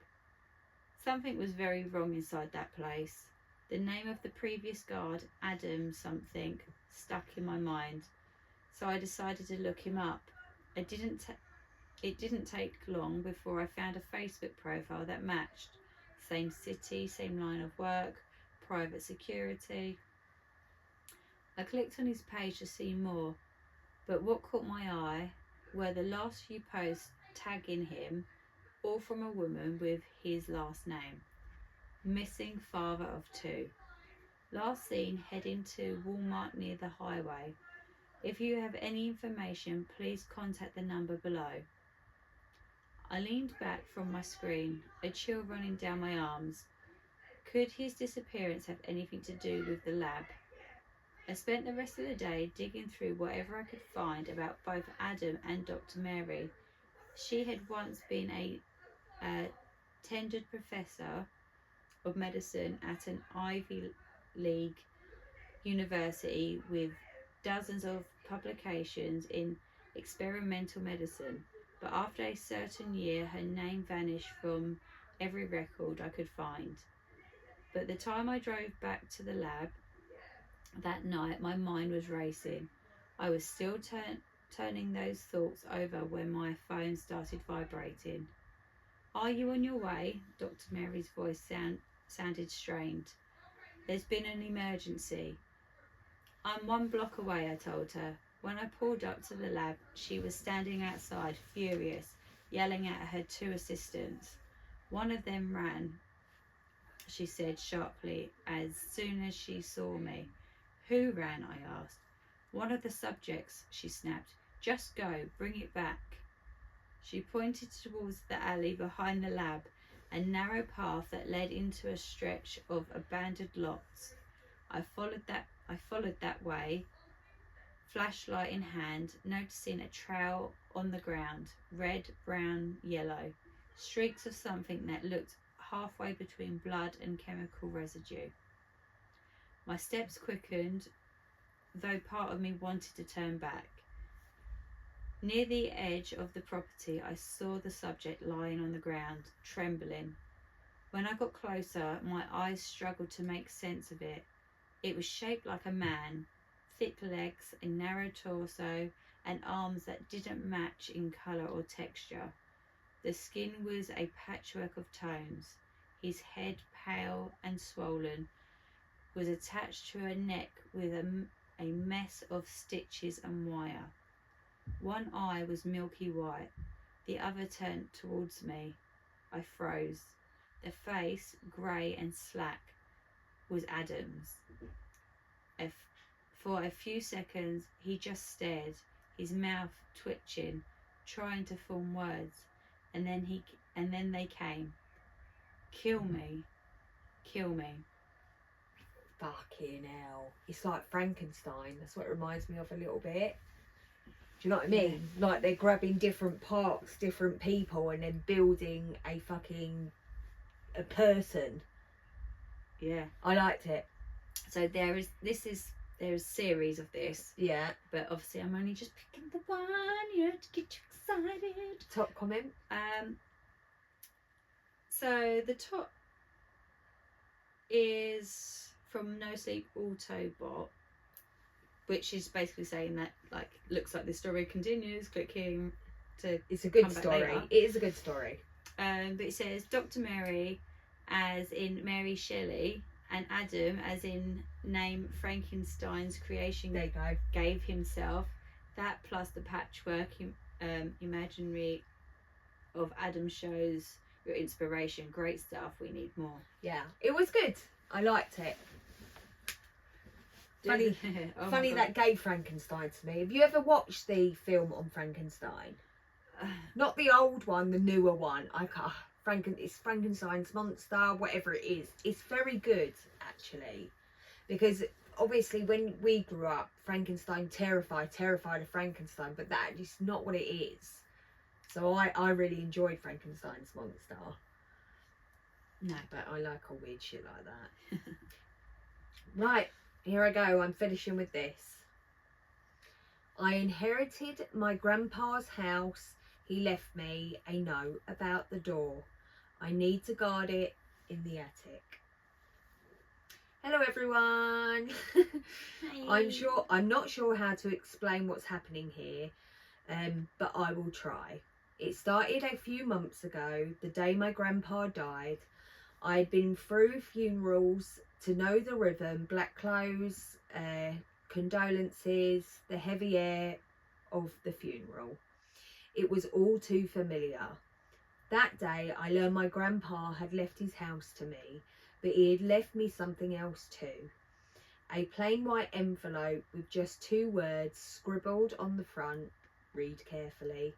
Something was very wrong inside that place. The name of the previous guard, Adam something, stuck in my mind, so I decided to look him up. It didn't take long before I found a Facebook profile that matched. Same city, same line of work, private security. I clicked on his page to see more, but what caught my eye were the last few posts tagging him, all from a woman with his last name. Missing father of 2. Last seen heading to Walmart near the highway. If you have any information, please contact the number below. I leaned back from my screen, a chill running down my arms. Could his disappearance have anything to do with the lab? I spent the rest of the day digging through whatever I could find about both Adam and Dr. Mary. She had once been a tenured professor of medicine at an Ivy League university with dozens of publications in experimental medicine, but after a certain year her name vanished from every record I could find. But the time I drove back to the lab that night, my mind was racing. I was still turning those thoughts over when my phone started vibrating. Are you on your way? Dr. Mary's voice sounded strained. There's been an emergency. I'm 1 block away, I told her. When I pulled up to the lab, she was standing outside, furious, yelling at her 2 assistants. One of them ran, she said sharply, as soon as she saw me. Who ran? I asked. One of the subjects, she snapped. Just go, bring it back. She pointed towards the alley behind the lab, a narrow path that led into a stretch of abandoned lots. I followed that way, flashlight in hand, noticing a trail on the ground, red, brown, yellow, streaks of something that looked halfway between blood and chemical residue. My steps quickened, though part of me wanted to turn back. Near the edge of the property, I saw the subject lying on the ground, trembling. When I got closer, my eyes struggled to make sense of it. It was shaped like a man, thick legs, a narrow torso, and arms that didn't match in colour or texture. The skin was a patchwork of tones. His head, pale and swollen, was attached to a neck with a mess of stitches and wire. One eye was milky white, the other turned towards me. I froze. The face, grey and slack, was Adam's. For a few seconds he just stared, his mouth twitching, trying to form words, and then they came. Kill me. Kill me. Fucking hell. It's like Frankenstein. That's what it reminds me of a little bit. Do you know what I mean? Yeah. Like they're grabbing different parts, different people, and then building a person. Yeah. I liked it. So there's a series of this. Yeah. But obviously I'm only just picking the one, you know, to get you excited. Top comment. So the top is from No Sleep Autobot, which is basically saying that, like, looks like the story continues, clicking to It's a good come back story. later. It is a good story. But it says Dr. Mary, as in Mary Shelley, and Adam, as in name Frankenstein's creation, There you go. gave himself. That plus the patchwork imaginary of Adam shows your inspiration. Great stuff. We need more. Yeah, it was good. I liked it. Funny, Oh my funny God. that gave Frankenstein to me. Have you ever watched the film on Frankenstein? Not the old one, the newer one. It's Frankenstein's monster, whatever it is. It's very good, actually, because obviously when we grew up, Frankenstein terrified of Frankenstein, but that is not what it is. So I really enjoyed Frankenstein's monster. No. But I like all weird shit like that. Right, here I go. I'm finishing with this. I inherited my grandpa's house. He left me a note about the door. I need to guard it in the attic. Hello everyone. I'm not sure how to explain what's happening here, but I will try. It started a few months ago, the day my grandpa died. I had been through funerals to know the rhythm, black clothes, condolences, the heavy air of the funeral. It was all too familiar. That day I learned my grandpa had left his house to me, but he had left me something else too. A plain white envelope with just 2 words scribbled on the front, read carefully.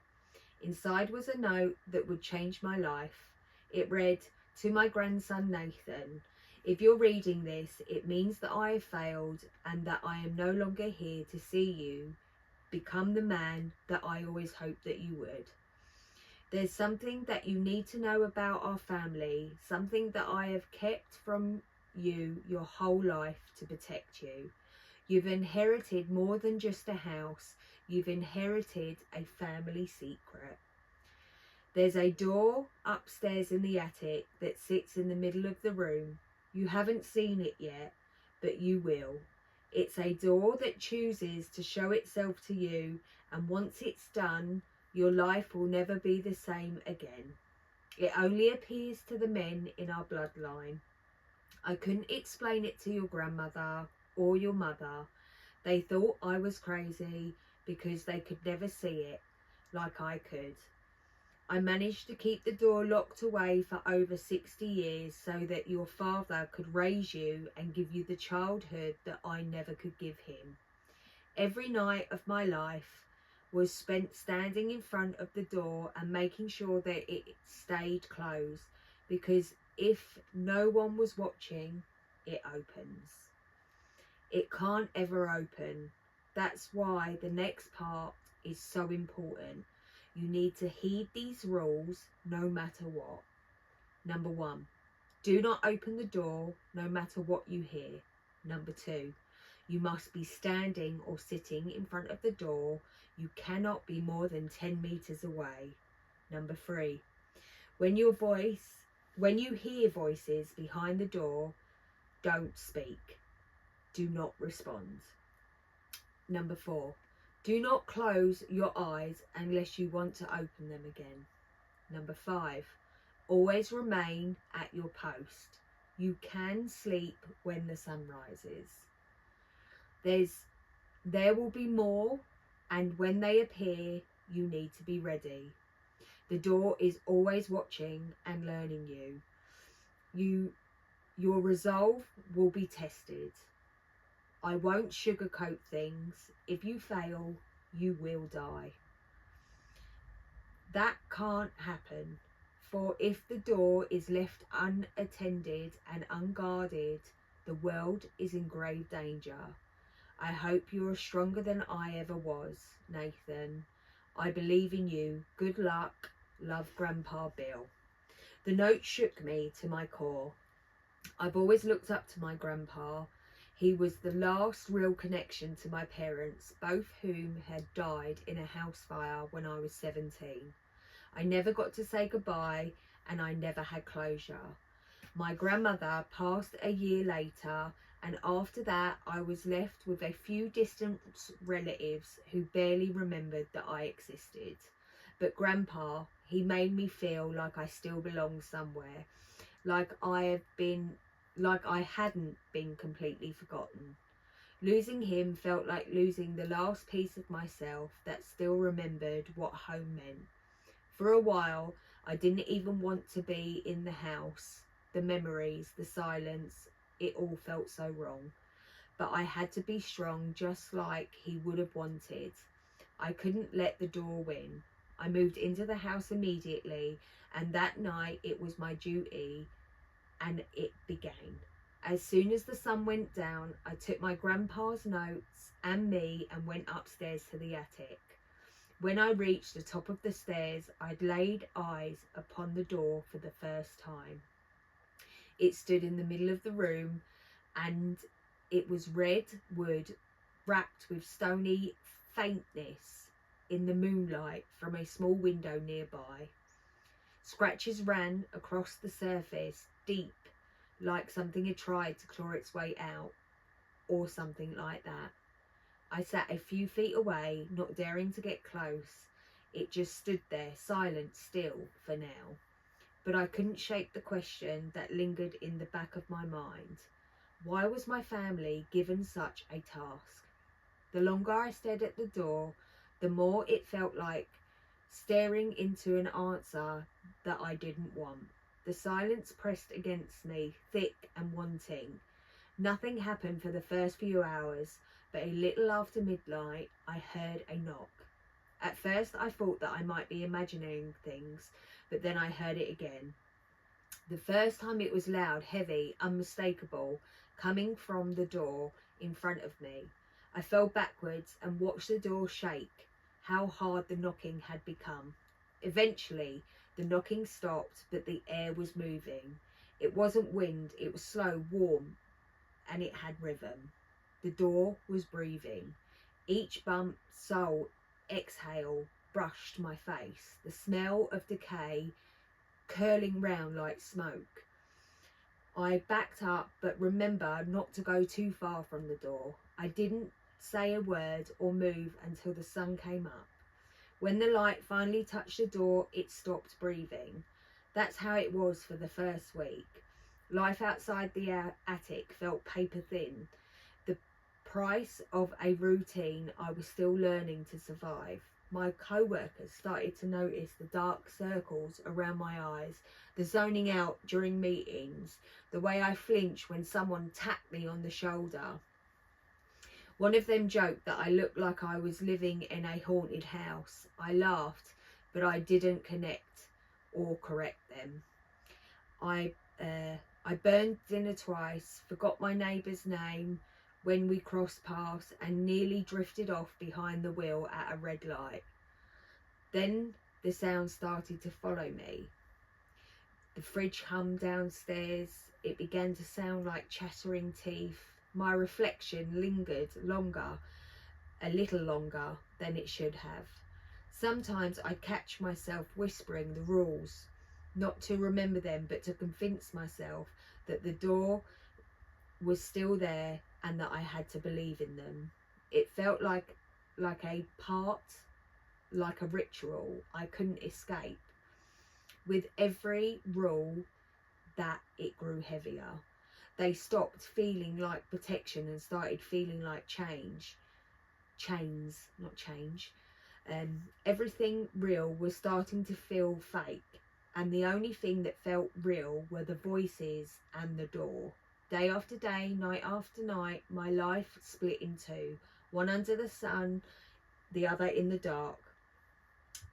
Inside was a note that would change my life. It read, "To my grandson Nathan, if you're reading this, it means that I have failed and that I am no longer here to see you become the man that I always hoped that you would. There's something that you need to know about our family, something that I have kept from you your whole life to protect you. You've inherited more than just a house. You've inherited a family secret. There's a door upstairs in the attic that sits in the middle of the room. You haven't seen it yet, but you will. It's a door that chooses to show itself to you, and once it's done, your life will never be the same again. It only appears to the men in our bloodline. I couldn't explain it to your grandmother or your mother. They thought I was crazy because they could never see it like I could. I managed to keep the door locked away for over 60 years so that your father could raise you and give you the childhood that I never could give him. Every night of my life was spent standing in front of the door and making sure that it stayed closed, because if no one was watching, it opens. It can't ever open. That's why the next part is so important. You need to heed these rules no matter what. Number 1, do not open the door no matter what you hear. Number 2, You must be standing or sitting in front of the door. You cannot be more than 10 meters away. Number 3, when you hear voices behind the door, don't speak. Do not respond. Number 4, do not close your eyes unless you want to open them again. Number 5, always remain at your post. You can sleep when the sun rises. There will be more, and when they appear, you need to be ready. The door is always watching and learning you. Your resolve will be tested. I won't sugarcoat things. If you fail, you will die. That can't happen, for if the door is left unattended and unguarded, the world is in grave danger. I hope you are stronger than I ever was, Nathan. I believe in you. Good luck. Love, Grandpa Bill. The note shook me to my core. I've always looked up to my grandpa. He was the last real connection to my parents, both whom had died in a house fire when I was 17. I never got to say goodbye, and I never had closure. My grandmother passed a year later, and after that I was left with a few distant relatives who barely remembered that I existed. But Grandpa, he made me feel like I still belonged somewhere, like I hadn't been completely forgotten. Losing him felt like losing the last piece of myself that still remembered what home meant. For a while, I didn't even want to be in the house. The memories, the silence, it all felt so wrong. But I had to be strong, just like he would have wanted. I couldn't let the door win. I moved into the house immediately, and that night it was my duty, and it began. As soon as the sun went down, I took my grandpa's notes and me and went upstairs to the attic. When I reached the top of the stairs, I'd laid eyes upon the door for the first time. It stood in the middle of the room, and it was red wood wrapped with stony faintness in the moonlight from a small window nearby. Scratches ran across the surface, deep, like something had tried to claw its way out, or something like that. I sat a few feet away, not daring to get close. It just stood there, silent still for now. But I couldn't shake the question that lingered in the back of my mind. Why was my family given such a task? The longer I stared at the door, the more it felt like staring into an answer that I didn't want. The silence pressed against me, thick and wanting. Nothing happened for the first few hours, but a little after midnight, I heard a knock. At first, I thought that I might be imagining things, but then I heard it again. The first time it was loud, heavy, unmistakable, coming from the door in front of me. I fell backwards and watched the door shake. How hard the knocking had become. Eventually, the knocking stopped, but the air was moving. It wasn't wind, it was slow, warm, and it had rhythm. The door was breathing. Each bump, soul, exhale brushed my face. The smell of decay curling round like smoke. I backed up, but remember not to go too far from the door. I didn't say a word or move until the sun came up. When the light finally touched the door, it stopped breathing. That's how it was for the first week. Life outside the attic felt paper thin. The price of a routine I was still learning to survive. My co-workers started to notice the dark circles around my eyes, the zoning out during meetings, the way I flinched when someone tapped me on the shoulder. One of them joked that I looked like I was living in a haunted house. I laughed, but I didn't connect or correct them. I burned dinner twice, forgot my neighbour's name when we crossed paths, and nearly drifted off behind the wheel at a red light. Then the sound started to follow me. The fridge hummed downstairs. It began to sound like chattering teeth. My reflection lingered a little longer than it should have. Sometimes I'd catch myself whispering the rules, not to remember them, but to convince myself that the door was still there and that I had to believe in them. It felt like a part, like a ritual I couldn't escape. With every rule, that it grew heavier. They stopped feeling like protection and started feeling like chains, not change. Everything real was starting to feel fake, and the only thing that felt real were the voices and the door. Day after day, night after night, my life split in two, one under the sun, the other in the dark.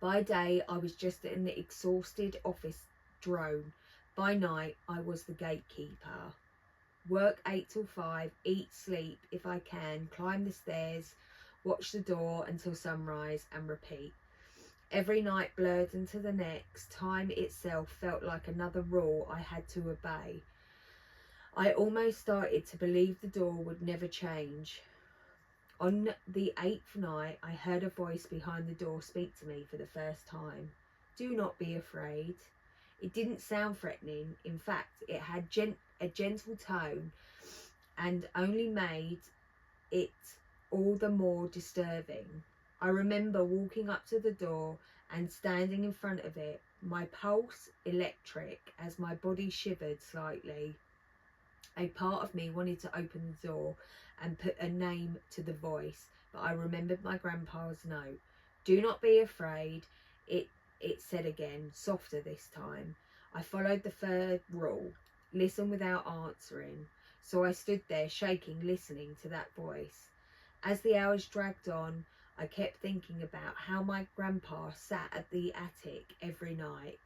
By day, I was just an exhausted office drone. By night, I was the gatekeeper. Work 8 till 5, eat, sleep if I can, climb the stairs, watch the door until sunrise, and repeat. Every night blurred into the next. Time itself felt like another rule I had to obey. I almost started to believe the door would never change. On the 8th night, I heard a voice behind the door speak to me for the first time. Do not be afraid. It didn't sound threatening. In fact, it had a gentle tone and only made it all the more disturbing. I remember walking up to the door and standing in front of it, my pulse electric as my body shivered slightly. A part of me wanted to open the door and put a name to the voice, but I remembered my grandpa's note. Do not be afraid, it said again, softer this time. I followed the third rule, listen without answering. So I stood there shaking, listening to that voice. As the hours dragged on, I kept thinking about how my grandpa sat at the attic every night.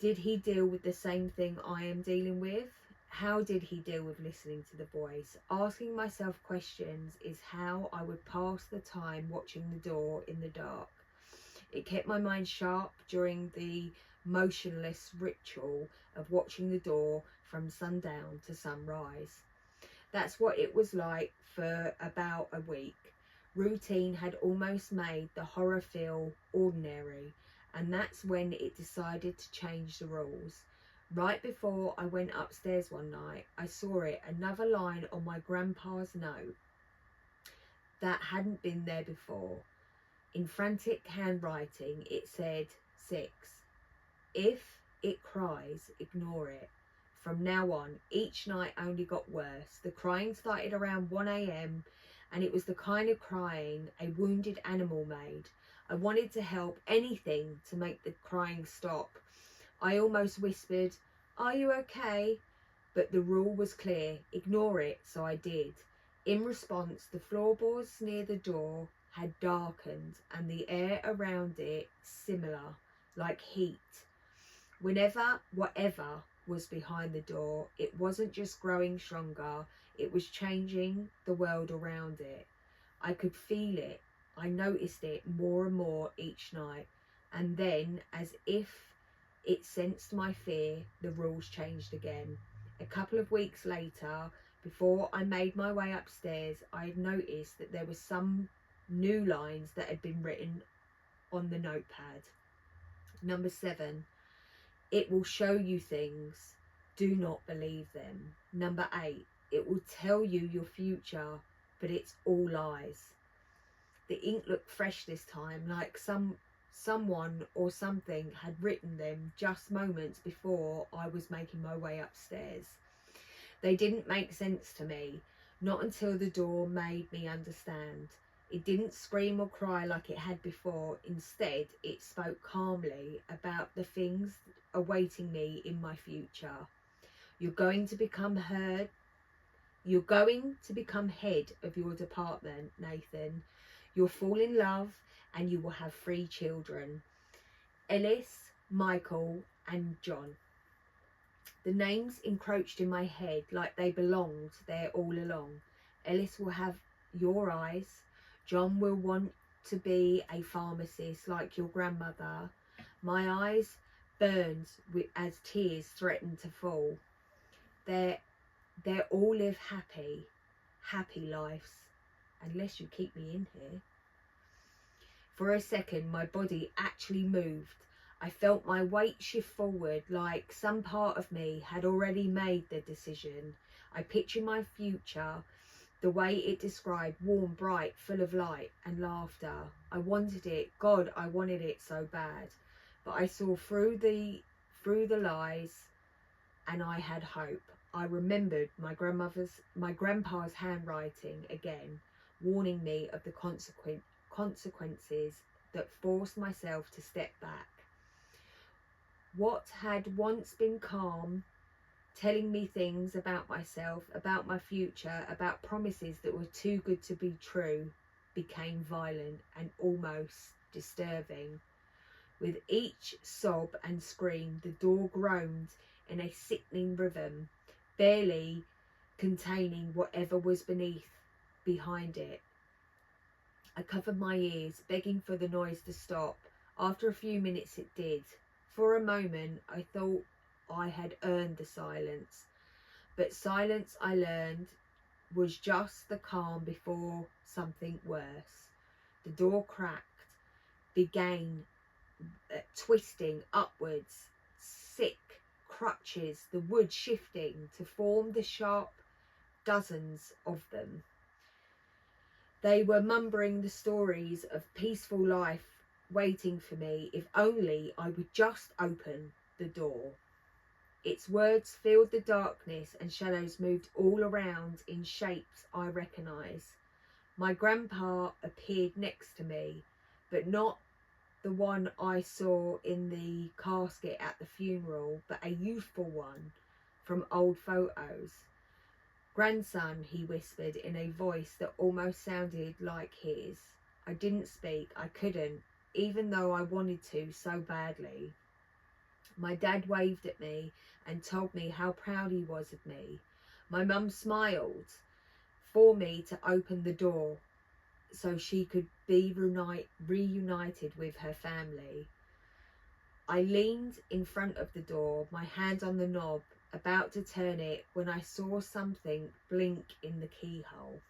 Did he deal with the same thing I am dealing with? How did he deal with listening to the voice? Asking myself questions is how I would pass the time watching the door in the dark. It kept my mind sharp during the motionless ritual of watching the door from sundown to sunrise. That's what it was like for about a week. Routine had almost made the horror feel ordinary, and that's when it decided to change the rules. Right before I went upstairs one night, I saw it, another line on my grandpa's note that hadn't been there before. In frantic handwriting, it said 6. If it cries, ignore it. From now on, each night only got worse. The crying started around 1 a.m. and it was the kind of crying a wounded animal made. I wanted to help, anything to make the crying stop. I almost whispered, are you okay? But the rule was clear, ignore it, so I did. In response, the floorboards near the door had darkened and the air around it similar, like heat. Whatever was behind the door, it wasn't just growing stronger, it was changing the world around it. I could feel it. I noticed it more and more each night. And then, as if it sensed my fear, the rules changed again. A couple of weeks later, before I made my way upstairs, I had noticed that there were some new lines that had been written on the notepad. Number 7, it will show you things. Do not believe them. Number 8, it will tell you your future, but it's all lies. The ink looked fresh this time, like someone or something had written them just moments before I was making my way upstairs. They didn't make sense to me, not until the door made me understand. It didn't scream or cry like it had before. Instead, it spoke calmly about the things awaiting me in my future. You're going to become head of your department, Nathan. You'll fall in love and you will have 3 children. Ellis, Michael and John. The names encroached in my head like they belonged there all along. Ellis will have your eyes. John will want to be a pharmacist like your grandmother. My eyes burned as tears threatened to fall. They all live happy. happy lives, unless you keep me in here. For a second, my body actually moved. I felt my weight shift forward, like some part of me had already made the decision. I pictured my future the way it described, warm, bright, full of light and laughter. I wanted it. God, I wanted it so bad. But I saw through the lies, and I had hope. I remembered my grandpa's handwriting again, warning me of the consequences that forced myself to step back. What had once been calm, telling me things about myself, about my future, about promises that were too good to be true, became violent and almost disturbing. With each sob and scream, the door groaned in a sickening rhythm, barely containing whatever was behind it. I covered my ears, begging for the noise to stop. After a few minutes it did. For a moment I thought I had earned the silence, but silence, I learned, was just the calm before something worse. The door cracked, began twisting upwards, sick crutches, the wood shifting to form the sharp dozens of them. They were mumbling the stories of peaceful life waiting for me if only I would just open the door. Its words filled the darkness and shadows moved all around in shapes I recognise. My grandpa appeared next to me, but not the one I saw in the casket at the funeral, but a youthful one from old photos. "Grandson," he whispered in a voice that almost sounded like his. I didn't speak. I couldn't, even though I wanted to so badly. My dad waved at me and told me how proud he was of me. My mum smiled for me to open the door so she could be reunited with her family. I leaned in front of the door, my hand on the knob, about to turn it, when I saw something blink in the keyhole.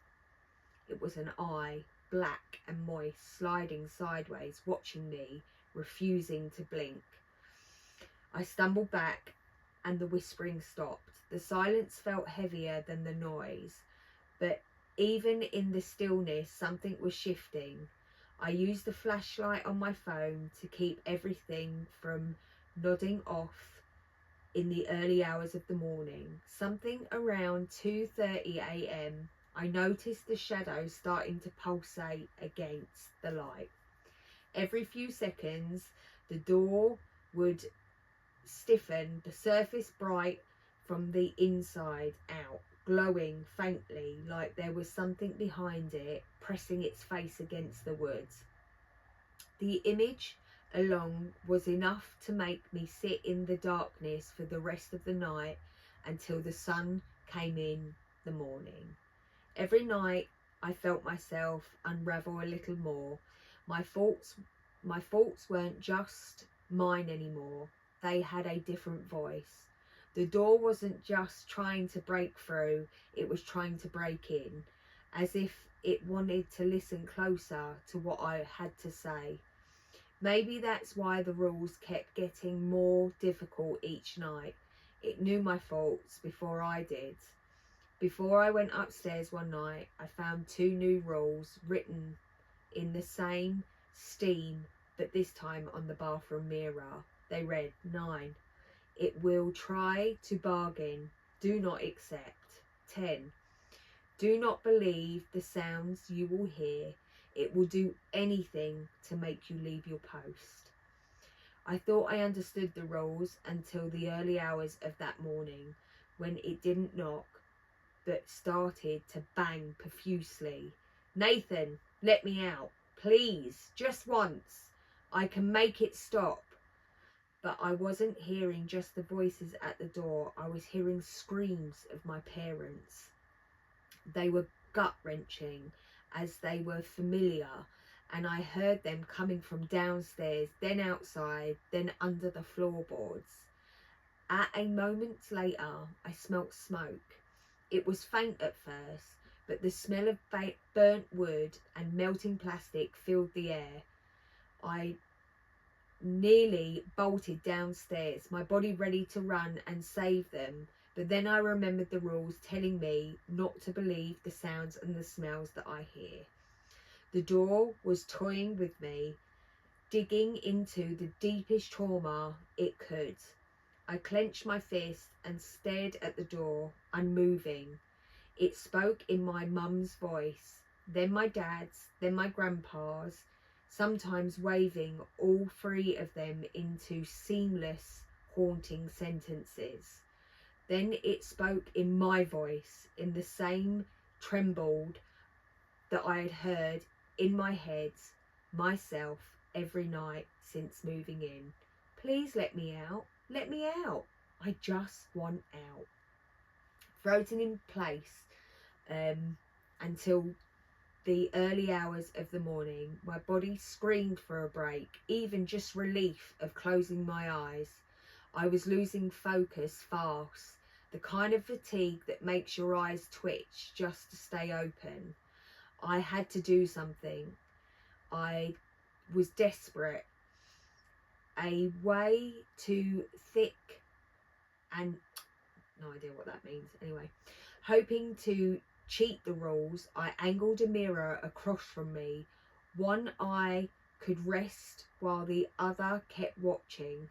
It was an eye, black and moist, sliding sideways, watching me, refusing to blink. I stumbled back and the whispering stopped. The silence felt heavier than the noise, but even in the stillness, something was shifting. I used the flashlight on my phone to keep everything from nodding off in the early hours of the morning. Something around 2:30 a.m. I noticed the shadows starting to pulsate against the light. Every few seconds, the door would stiffen, the surface bright from the inside out, glowing faintly like there was something behind it, pressing its face against the wood. The image alone was enough to make me sit in the darkness for the rest of the night until the sun came in the morning. Every night I felt myself unravel a little more. My thoughts weren't just mine anymore. They had a different voice. The door wasn't just trying to break through, it was trying to break in, as if it wanted to listen closer to what I had to say. Maybe that's why the rules kept getting more difficult each night. It knew my faults before I did. Before I went upstairs one night, I found 2 new rules written in the same steam, but this time on the bathroom mirror. They read, 9. It will try to bargain. Do not accept. 10. Do not believe the sounds you will hear. It will do anything to make you leave your post. I thought I understood the rules until the early hours of that morning, when it didn't knock, but started to bang profusely. "Nathan, let me out. Please, just once. I can make it stop." But I wasn't hearing just the voices at the door. I was hearing screams of my parents. They were gut-wrenching, as they were familiar, and I heard them coming from downstairs, then outside, then under the floorboards. At a moment later, I smelt smoke. It was faint at first, but the smell of burnt wood and melting plastic filled the air. I nearly bolted downstairs, my body ready to run and save them, but then I remembered the rules telling me not to believe the sounds and the smells that I hear. The door was toying with me, digging into the deepest trauma it could. I clenched my fist and stared at the door, unmoving. It spoke in my mum's voice, then my dad's, then my grandpa's, sometimes waving all three of them into seamless, haunting sentences. Then it spoke in my voice, in the same trembled that I had heard in my head, myself, every night since moving in. Please let me out. Let me out. I just want out. Frozen in place until the early hours of the morning. My body screamed for a break, even just relief of closing my eyes. I was losing focus fast, the kind of fatigue that makes your eyes twitch just to stay open. I had to do something. I was desperate. A way too thick and no idea what that means. Anyway, hoping to cheat the rules, I angled a mirror across from me. One eye could rest while the other kept watching.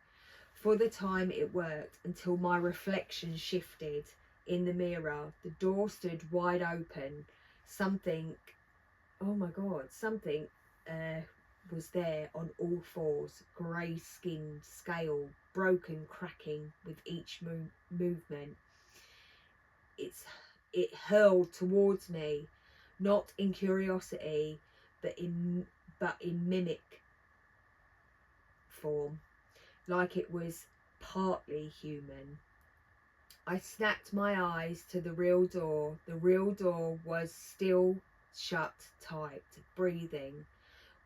For the time it worked until my reflection shifted in the mirror. The door stood wide open. Something, oh my God, something was there on all fours, grey skinned, scale, broken, cracking with each movement. It hurled towards me, not in curiosity, but in mimic form, like it was partly human. I snapped my eyes to the real door. The real door was still shut tight, breathing.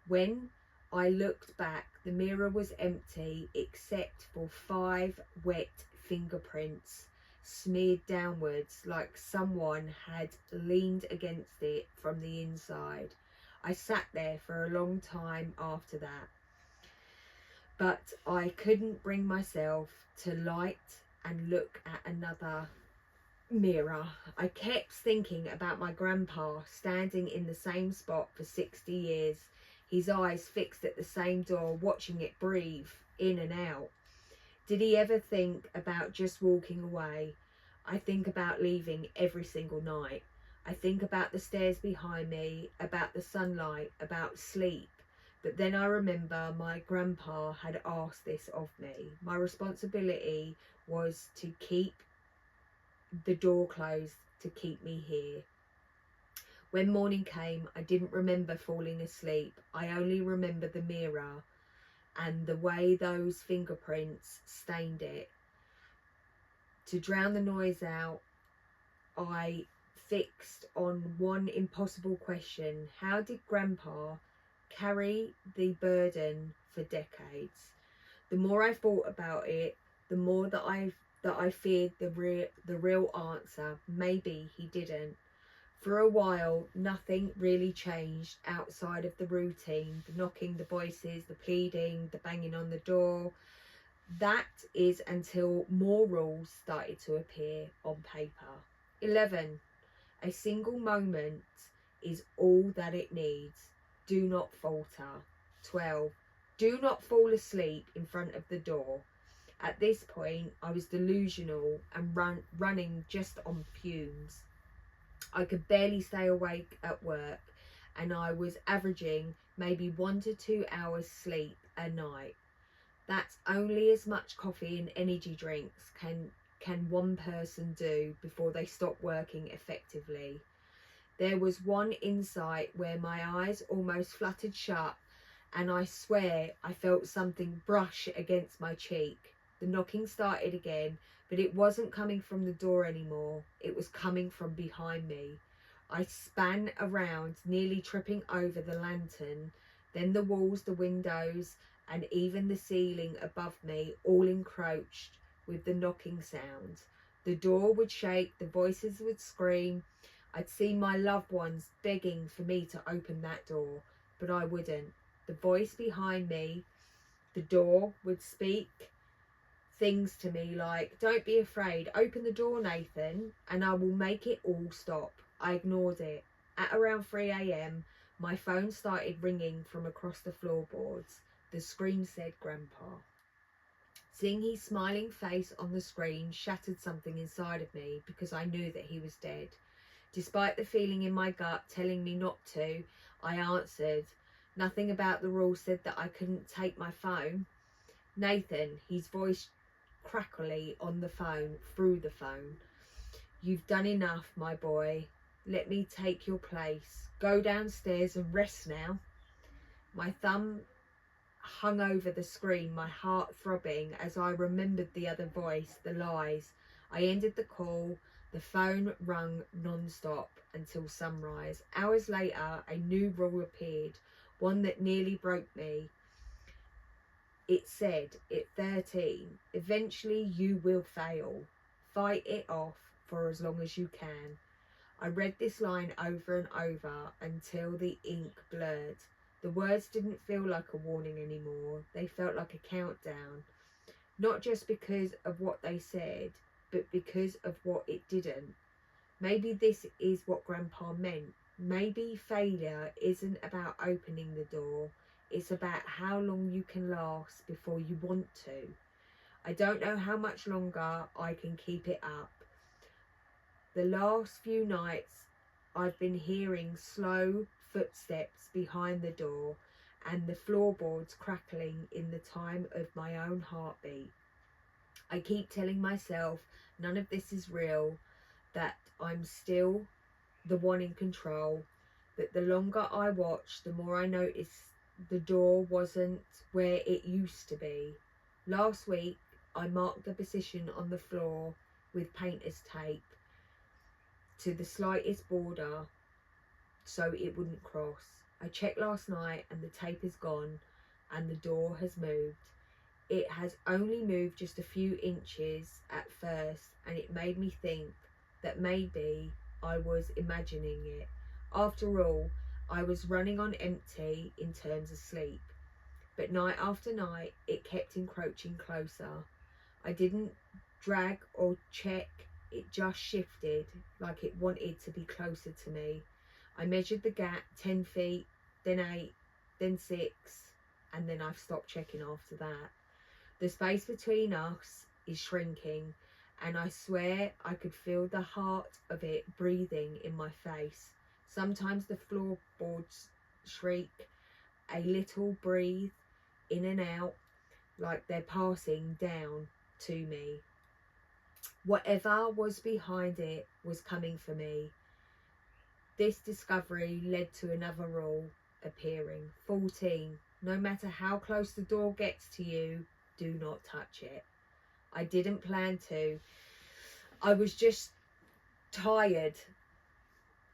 When I looked back, the mirror was empty except for 5 wet fingerprints smeared downwards like someone had leaned against it from the inside. I sat there for a long time after that, but I couldn't bring myself to light and look at another mirror. I kept thinking about my grandpa standing in the same spot for 60 years, his eyes fixed at the same door, watching it breathe in and out. Did he ever think about just walking away? I think about leaving every single night. I think about the stairs behind me, about the sunlight, about sleep. But then I remember my grandpa had asked this of me. My responsibility was to keep the door closed, to keep me here. When morning came, I didn't remember falling asleep. I only remember the mirror and the way those fingerprints stained it. To drown the noise out, I fixed on one impossible question. How did Grandpa carry the burden for decades? The more I thought about it, the more that I feared the real answer. Maybe he didn't. For a while, nothing really changed outside of the routine, the knocking, the voices, the pleading, the banging on the door. That is until more rules started to appear on paper. 11. A single moment is all that it needs. Do not falter. 12. Do not fall asleep in front of the door. At this point, I was delusional and running just on fumes. I could barely stay awake at work, and I was averaging maybe 1 to 2 hours sleep a night. That's only as much coffee and energy drinks can one person do before they stop working effectively. There was one insight where my eyes almost fluttered shut, and I swear I felt something brush against my cheek. The knocking started again, but it wasn't coming from the door anymore. It was coming from behind me. I span around, nearly tripping over the lantern, then the walls, the windows, and even the ceiling above me all encroached with the knocking sound. The door would shake, the voices would scream. I'd seen my loved ones begging for me to open that door, but I wouldn't. The voice behind me, the door, would speak things to me like, "Don't be afraid, open the door, Nathan, and I will make it all stop." I ignored it. At around 3 a.m, my phone started ringing from across the floorboards. The screen said Grandpa. Seeing his smiling face on the screen shattered something inside of me, because I knew that he was dead. Despite the feeling in my gut telling me not to, I answered. Nothing about the rule said that I couldn't take my phone. "Nathan," his voice crackly on the phone, through the phone. "You've done enough, my boy. Let me take your place. Go downstairs and rest now." My thumb hung over the screen, my heart throbbing as I remembered the other voice, the lies. I ended the call. The phone rung non-stop until sunrise. Hours later, a new rule appeared, one that nearly broke me. It said, at 13, "Eventually you will fail. Fight it off for as long as you can." I read this line over and over until the ink blurred. The words didn't feel like a warning anymore. They felt like a countdown. Not just because of what they said, but because of what it didn't. Maybe this is what Grandpa meant. Maybe failure isn't about opening the door. It's about how long you can last before you want to. I don't know how much longer I can keep it up. The last few nights I've been hearing slow footsteps behind the door and the floorboards crackling in the time of my own heartbeat. I keep telling myself none of this is real, that I'm still the one in control, but the longer I watch, the more I notice the door wasn't where it used to be. Last week, I marked the position on the floor with painter's tape to the slightest border so it wouldn't cross. I checked last night and the tape is gone and the door has moved. It has only moved just a few inches at first, and it made me think that maybe I was imagining it. After all, I was running on empty in terms of sleep. But night after night, it kept encroaching closer. I didn't drag or check, it just shifted like it wanted to be closer to me. I measured the gap, 10 feet, then 8, then 6, and then I've stopped checking after that. The space between us is shrinking, and I swear I could feel the heart of it breathing in my face. Sometimes the floorboards shriek a little, breathe in and out like they're passing down to me. Whatever was behind it was coming for me. This discovery led to another rule appearing. 14. No matter how close the door gets to you, do not touch it. I didn't plan to. I was just tired,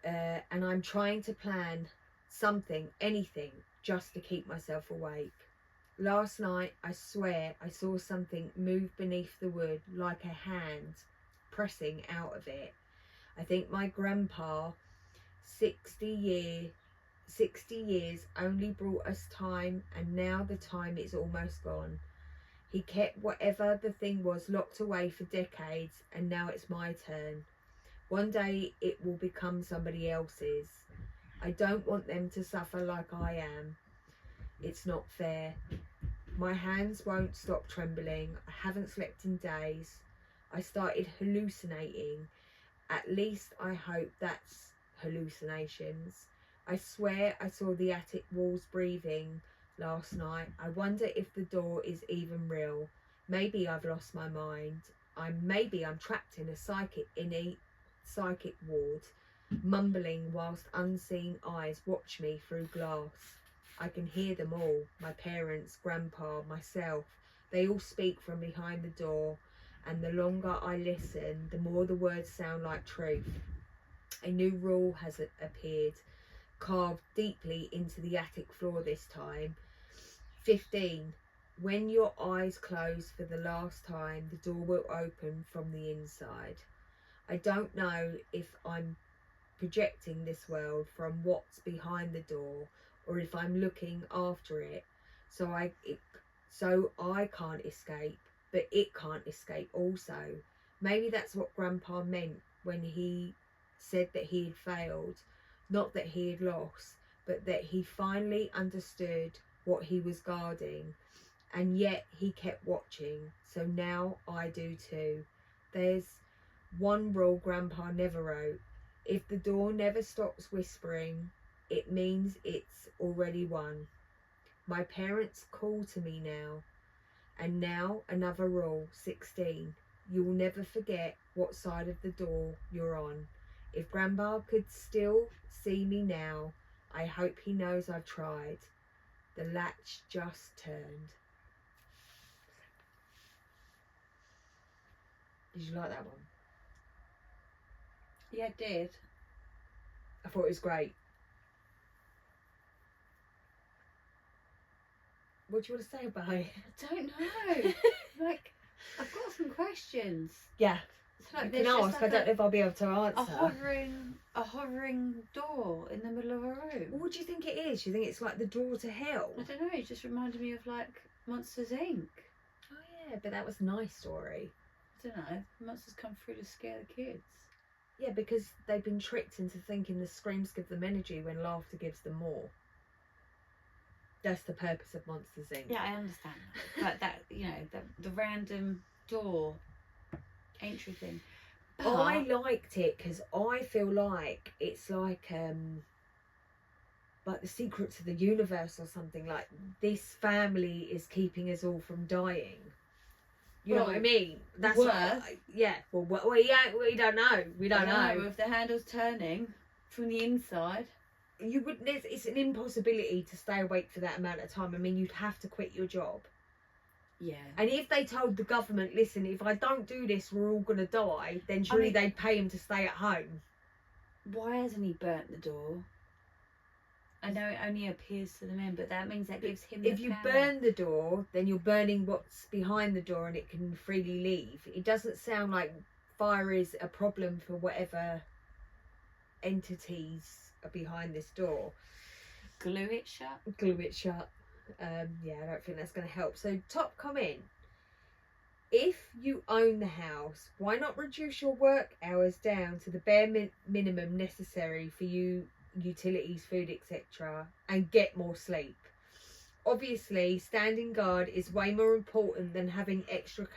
and I'm trying to plan something, anything, just to keep myself awake. Last night, I swear I saw something move beneath the wood, like a hand pressing out of it. I think my grandpa, 60 years only brought us time, and now the time is almost gone. He kept whatever the thing was locked away for decades, and now it's my turn. One day it will become somebody else's. I don't want them to suffer like I am. It's not fair. My hands won't stop trembling. I haven't slept in days. I started hallucinating. At least I hope that's hallucinations. I swear I saw the attic walls breathing last night. I wonder if the door is even real. Maybe I've lost my mind. Maybe I'm trapped in a psychic ward, mumbling whilst unseen eyes watch me through glass. I can hear them all, my parents, grandpa, myself. They all speak from behind the door, and the longer I listen, the more the words sound like truth. A new rule has appeared, carved deeply into the attic floor this time. 15. When your eyes close for the last time, the door will open from the inside. I don't know if I'm projecting this world from what's behind the door, or if I'm looking after it, so I can't escape, but it can't escape also. Maybe that's what Grandpa meant when he said that he had failed, not that he had lost, but that he finally understood what he was guarding, and yet he kept watching. So now I do too. There's one rule Grandpa never wrote: if the door never stops whispering, it means it's already won. My parents call to me now. And now another rule, 16. You'll never forget what side of the door you're on. If Grandpa could still see me now, I hope he knows I've tried. The latch just turned. Did you like that one? Yeah, I did. I thought it was great. What do you want to say about it? I don't know. Like, I've got some questions. Yeah, So, like, you there's can just ask. like I don't know if I'll be able to a answer. hovering door in the middle of a room. What do you think it is? Do you think it's like the door to hell? I don't know. It just reminded me of like Monsters Inc. Oh yeah, but that was a nice story. I don't know. Monsters come through to scare the kids. Yeah, because they've been tricked into thinking the screams give them energy when laughter gives them more. That's the purpose of Monsters Inc. Yeah, I understand. But that, you know, the random door entry thing. But I liked it because I feel like it's like the secrets of the universe or something. Like, this family is keeping us all from dying. You know what I mean? That's yeah. Well, we don't know. We don't know. If the handle's turning from the inside. You would. It's an impossibility to stay awake for that amount of time. I mean, you'd have to quit your job. Yeah. And if they told the government, listen, if I don't do this, we're all gonna die, then surely they'd pay him to stay at home. Why hasn't he burnt the door? I know it only appears to the men, but that means that gives him. If you burn the door, then you're burning what's behind the door, and it can freely leave. It doesn't sound like fire is a problem for whatever entities are behind this door. Glue it shut. Glue it shut. Yeah, I don't think that's going to help. So, top comment: if you own the house, why not reduce your work hours down to the bare minimum necessary for you, utilities, food, etc., and get more sleep? Obviously, standing guard is way more important than having extra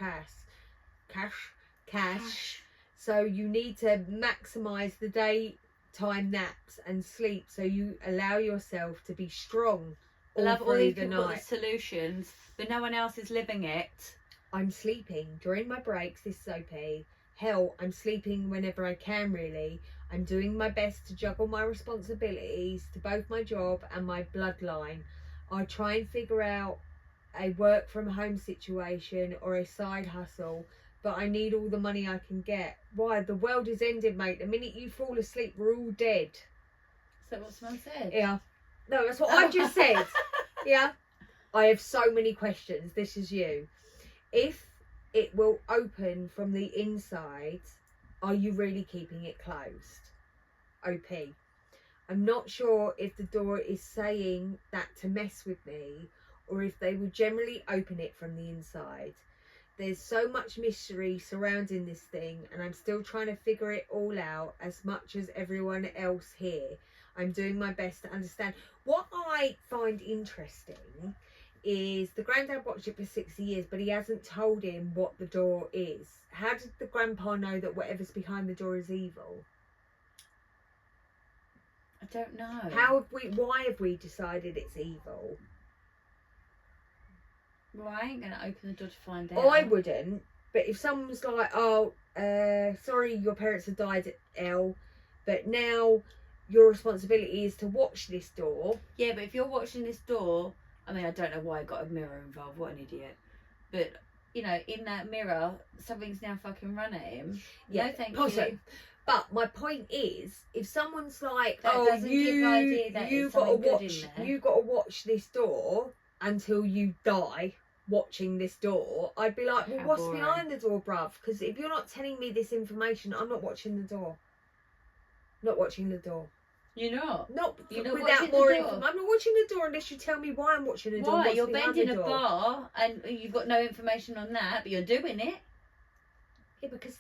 cash. So you need to maximize the daytime naps and sleep, so you allow yourself to be strong all through the night. Solutions, but no one else is living it. I'm sleeping during my breaks. This soapy. Hell, I'm sleeping whenever I can, really. I'm doing my best to juggle my responsibilities to both my job and my bloodline. I try and figure out a work from home situation or a side hustle, but I need all the money I can get. Why? The world is ending, mate. The minute you fall asleep, we're all dead. Is that what someone said? Yeah. No, that's what I just said. Yeah. I have so many questions. This is you. If it will open from the inside, are you really keeping it closed? OP. I'm not sure if the door is saying that to mess with me, or if they will generally open it from the inside. There's so much mystery surrounding this thing, and I'm still trying to figure it all out as much as everyone else here. I'm doing my best to understand. What I find interesting is the granddad watched it for 60 years, but he hasn't told him what the door is. How did the grandpa know that whatever's behind the door is evil? I don't know. Why have we decided it's evil? Well, I ain't gonna open the door to find out. I wouldn't, but if someone's like, sorry, your parents have died at L, but now your responsibility is to watch this door. Yeah, but if you're watching this door, I mean, I don't know why I got a mirror involved, what an idiot. But, you know, in that mirror, something's now fucking run at him. Yeah, no, thank possibly. you. But my point is, if someone's like, That doesn't give the idea that you it's gotta something good watch, in there. you gotta watch this door until you die watching this door, I'd be like, well, How what's boring. behind the door, bruv? Because if you're not telling me this information, I'm not watching the door. Not watching the door. You're not? Not You're not without watching the more door? info. I'm not watching the door unless you tell me why I'm watching the door. Why? What's You're behind bending the a door. bar and you've got no information on that, but you're doing it. Yeah, because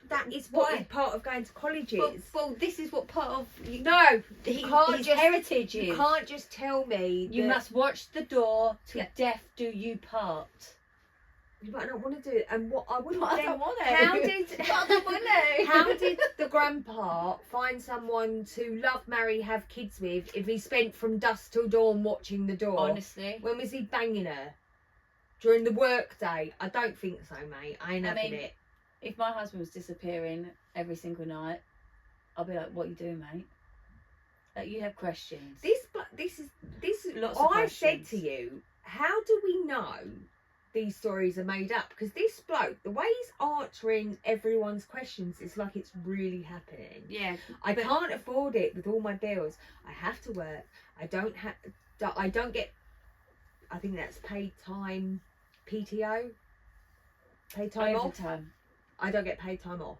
that is Why? what part of going to college Well, is. well, this is what part of No, you his can't just heritage is. You can't just tell me. You that- must watch the door till Yeah. death do you part. But I don't want to do it. And what I wouldn't. But I then- don't want to. How did? But I don't want to. How did the grandpa find someone to love, marry, have kids with if he spent from dusk till dawn watching the door? Honestly. When was he banging her? During the work day? I don't think so, mate. I ain't I having mean, it. If my husband was disappearing every single night, I'll be like, what are you doing, mate? Like, you have questions. This is. Lots of I said questions. to you, how do we know these stories are made up? Because this bloke, the way he's answering everyone's questions, is like it's really happening. Yeah. I but- can't afford it with all my bills. I have to work. I don't get. I think that's paid time, PTO. Paid time off. Overtime. I don't get paid time off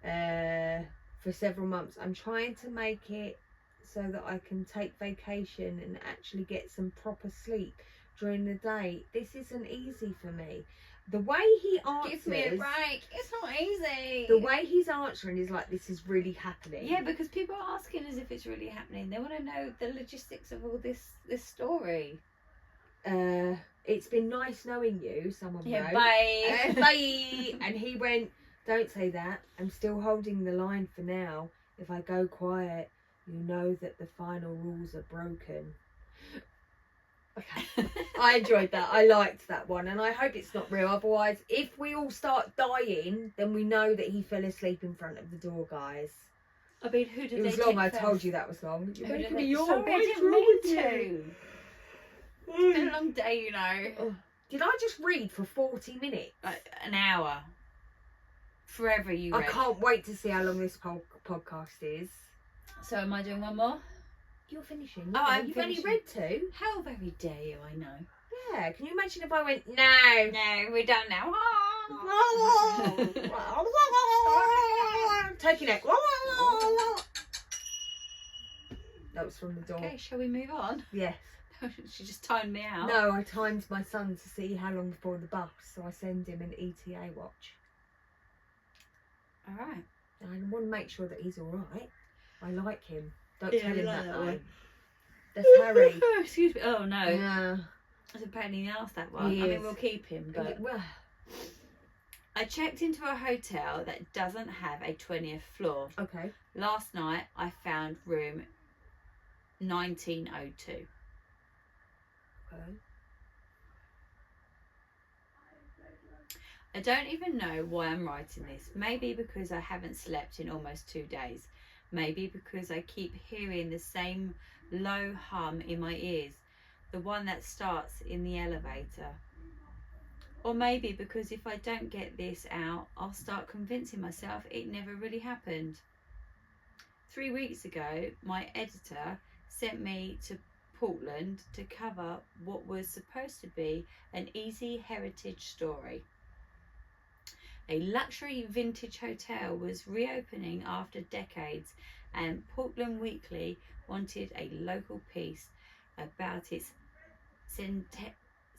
for several months. I'm trying to make it so that I can take vacation and actually get some proper sleep during the day. This isn't easy for me. The way he answers, Give me a break. It's not easy. the way he's answering is like this is really happening. Yeah, because people are asking as if it's really happening. They want to know the logistics of all this story. It's been nice knowing you. Someone Yeah, wrote. bye. Bye. And he went, don't say that. I'm still holding the line for now. If I go quiet, you know that the final rules are broken. Okay. I enjoyed that. I liked that one. And I hope it's not real. Otherwise, if we all start dying, then we know that he fell asleep in front of the door, guys. I mean, who did It they was long. take I first? told you that was long. You're Who did making they- me yawn. Sorry, I What's didn't wrong mean with you? to. It's been a long day, you know. Did I just read for 40 minutes? Like an hour. Forever you I read. can't wait to see how long this podcast is. So am I doing one more? You're finishing. Oh, I'm You've finishing. only read two. How very dare you, I know. Yeah. Can you imagine if I went, no. No, we're done now. Take your neck. That was from the door. Okay, shall we move on? Yes. She just timed me out. No, I timed my son to see how long before the bus, so I send him an ETA watch. Alright. I want to make sure that he's all right. I like him. Don't Yeah, tell you him like that that though. one. That's Harry. Excuse me. Oh no. Yeah. It's a pain in the ass, that one. He I mean, is. we'll keep him, but Well, I checked into a hotel that doesn't have a 20th floor. okay. Last night I found room 1902. Okay. I don't even know why I'm writing this. Maybe because I haven't slept in almost 2 days. Maybe because I keep hearing the same low hum in my ears, the one that starts in the elevator. Or maybe because if I don't get this out, I'll start convincing myself it never really happened. 3 weeks ago, my editor sent me to Portland to cover what was supposed to be an easy heritage story. A luxury vintage hotel was reopening after decades, and Portland Weekly wanted a local piece about its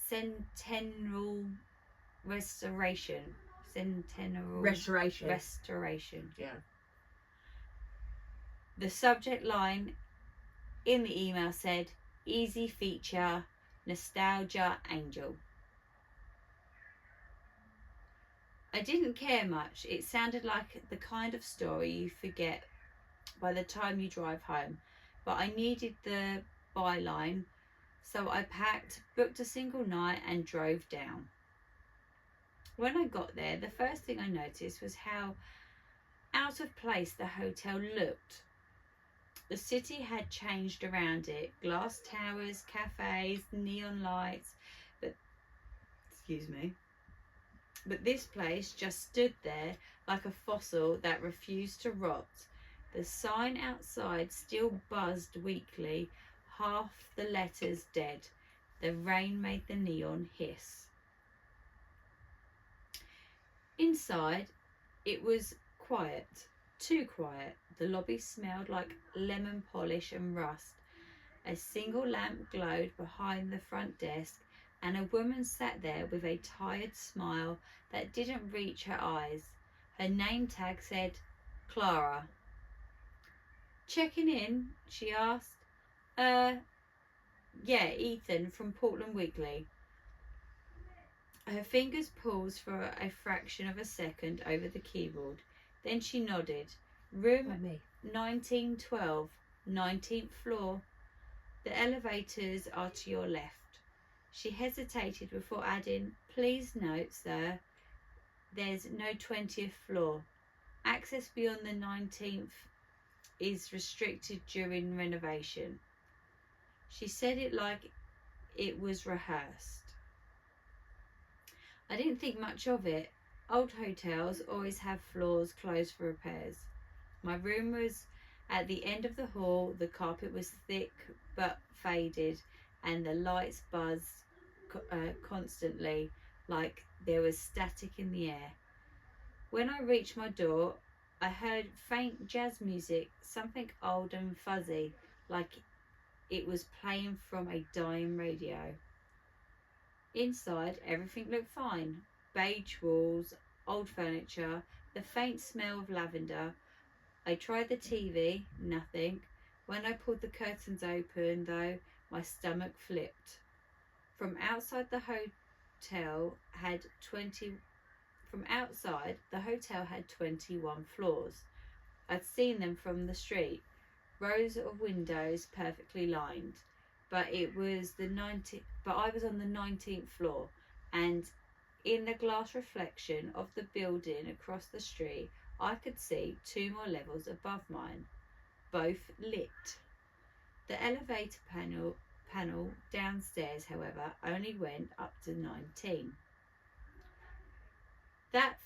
centennial restoration. Restoration. Yeah. The subject line in the email said, "Easy feature, nostalgia angel." I didn't care much. It sounded like the kind of story you forget by the time you drive home. But I needed the byline, so I packed, booked a single night and drove down. When I got there, the first thing I noticed was how out of place the hotel looked. The city had changed around it. Glass towers, cafes, neon lights, but this place just stood there like a fossil that refused to rot. The sign outside still buzzed weakly, half the letters dead. The rain made the neon hiss. Inside, it was quiet, too quiet. The lobby smelled like lemon polish and rust. A single lamp glowed behind the front desk, and a woman sat there with a tired smile that didn't reach her eyes. Her name tag said, Clara. Checking in? She asked. Yeah, Ethan from Portland Weekly. Her fingers paused for a fraction of a second over the keyboard. Then she nodded. Room 1912, 19th floor. The elevators are to your left. She hesitated before adding, Please note, sir, there's no 20th floor. Access beyond the 19th is restricted during renovation. She said it like it was rehearsed. I didn't think much of it. Old hotels always have floors closed for repairs. My room was at the end of the hall. The carpet was thick but faded, and the lights buzzed constantly like there was static in the air. When I reached my door, I heard faint jazz music, something old and fuzzy, like it was playing from a dying radio. Inside, everything looked fine. Beige walls, old furniture, the faint smell of lavender. I tried the TV, nothing. When I pulled the curtains open, though, my stomach flipped. From outside, the hotel had 21 floors. I'd seen them from the street, rows of windows perfectly lined. But I was on the 19th floor, and in the glass reflection of the building across the street, I could see 2 more levels above mine, both lit. The elevator panel downstairs, however, only went up to 19. That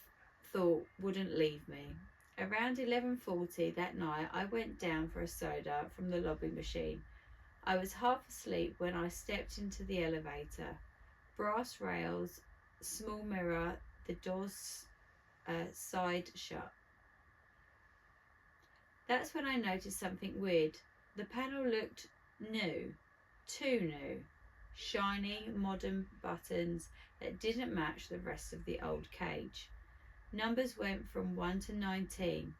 thought wouldn't leave me. Around 11:40 that night, I went down for a soda from the lobby machine. I was half asleep when I stepped into the elevator. Brass rails, small mirror, the doors side shut. That's when I noticed something weird. The panel looked new, too new. Shiny, modern buttons that didn't match the rest of the old cage. Numbers went from 1 to 19.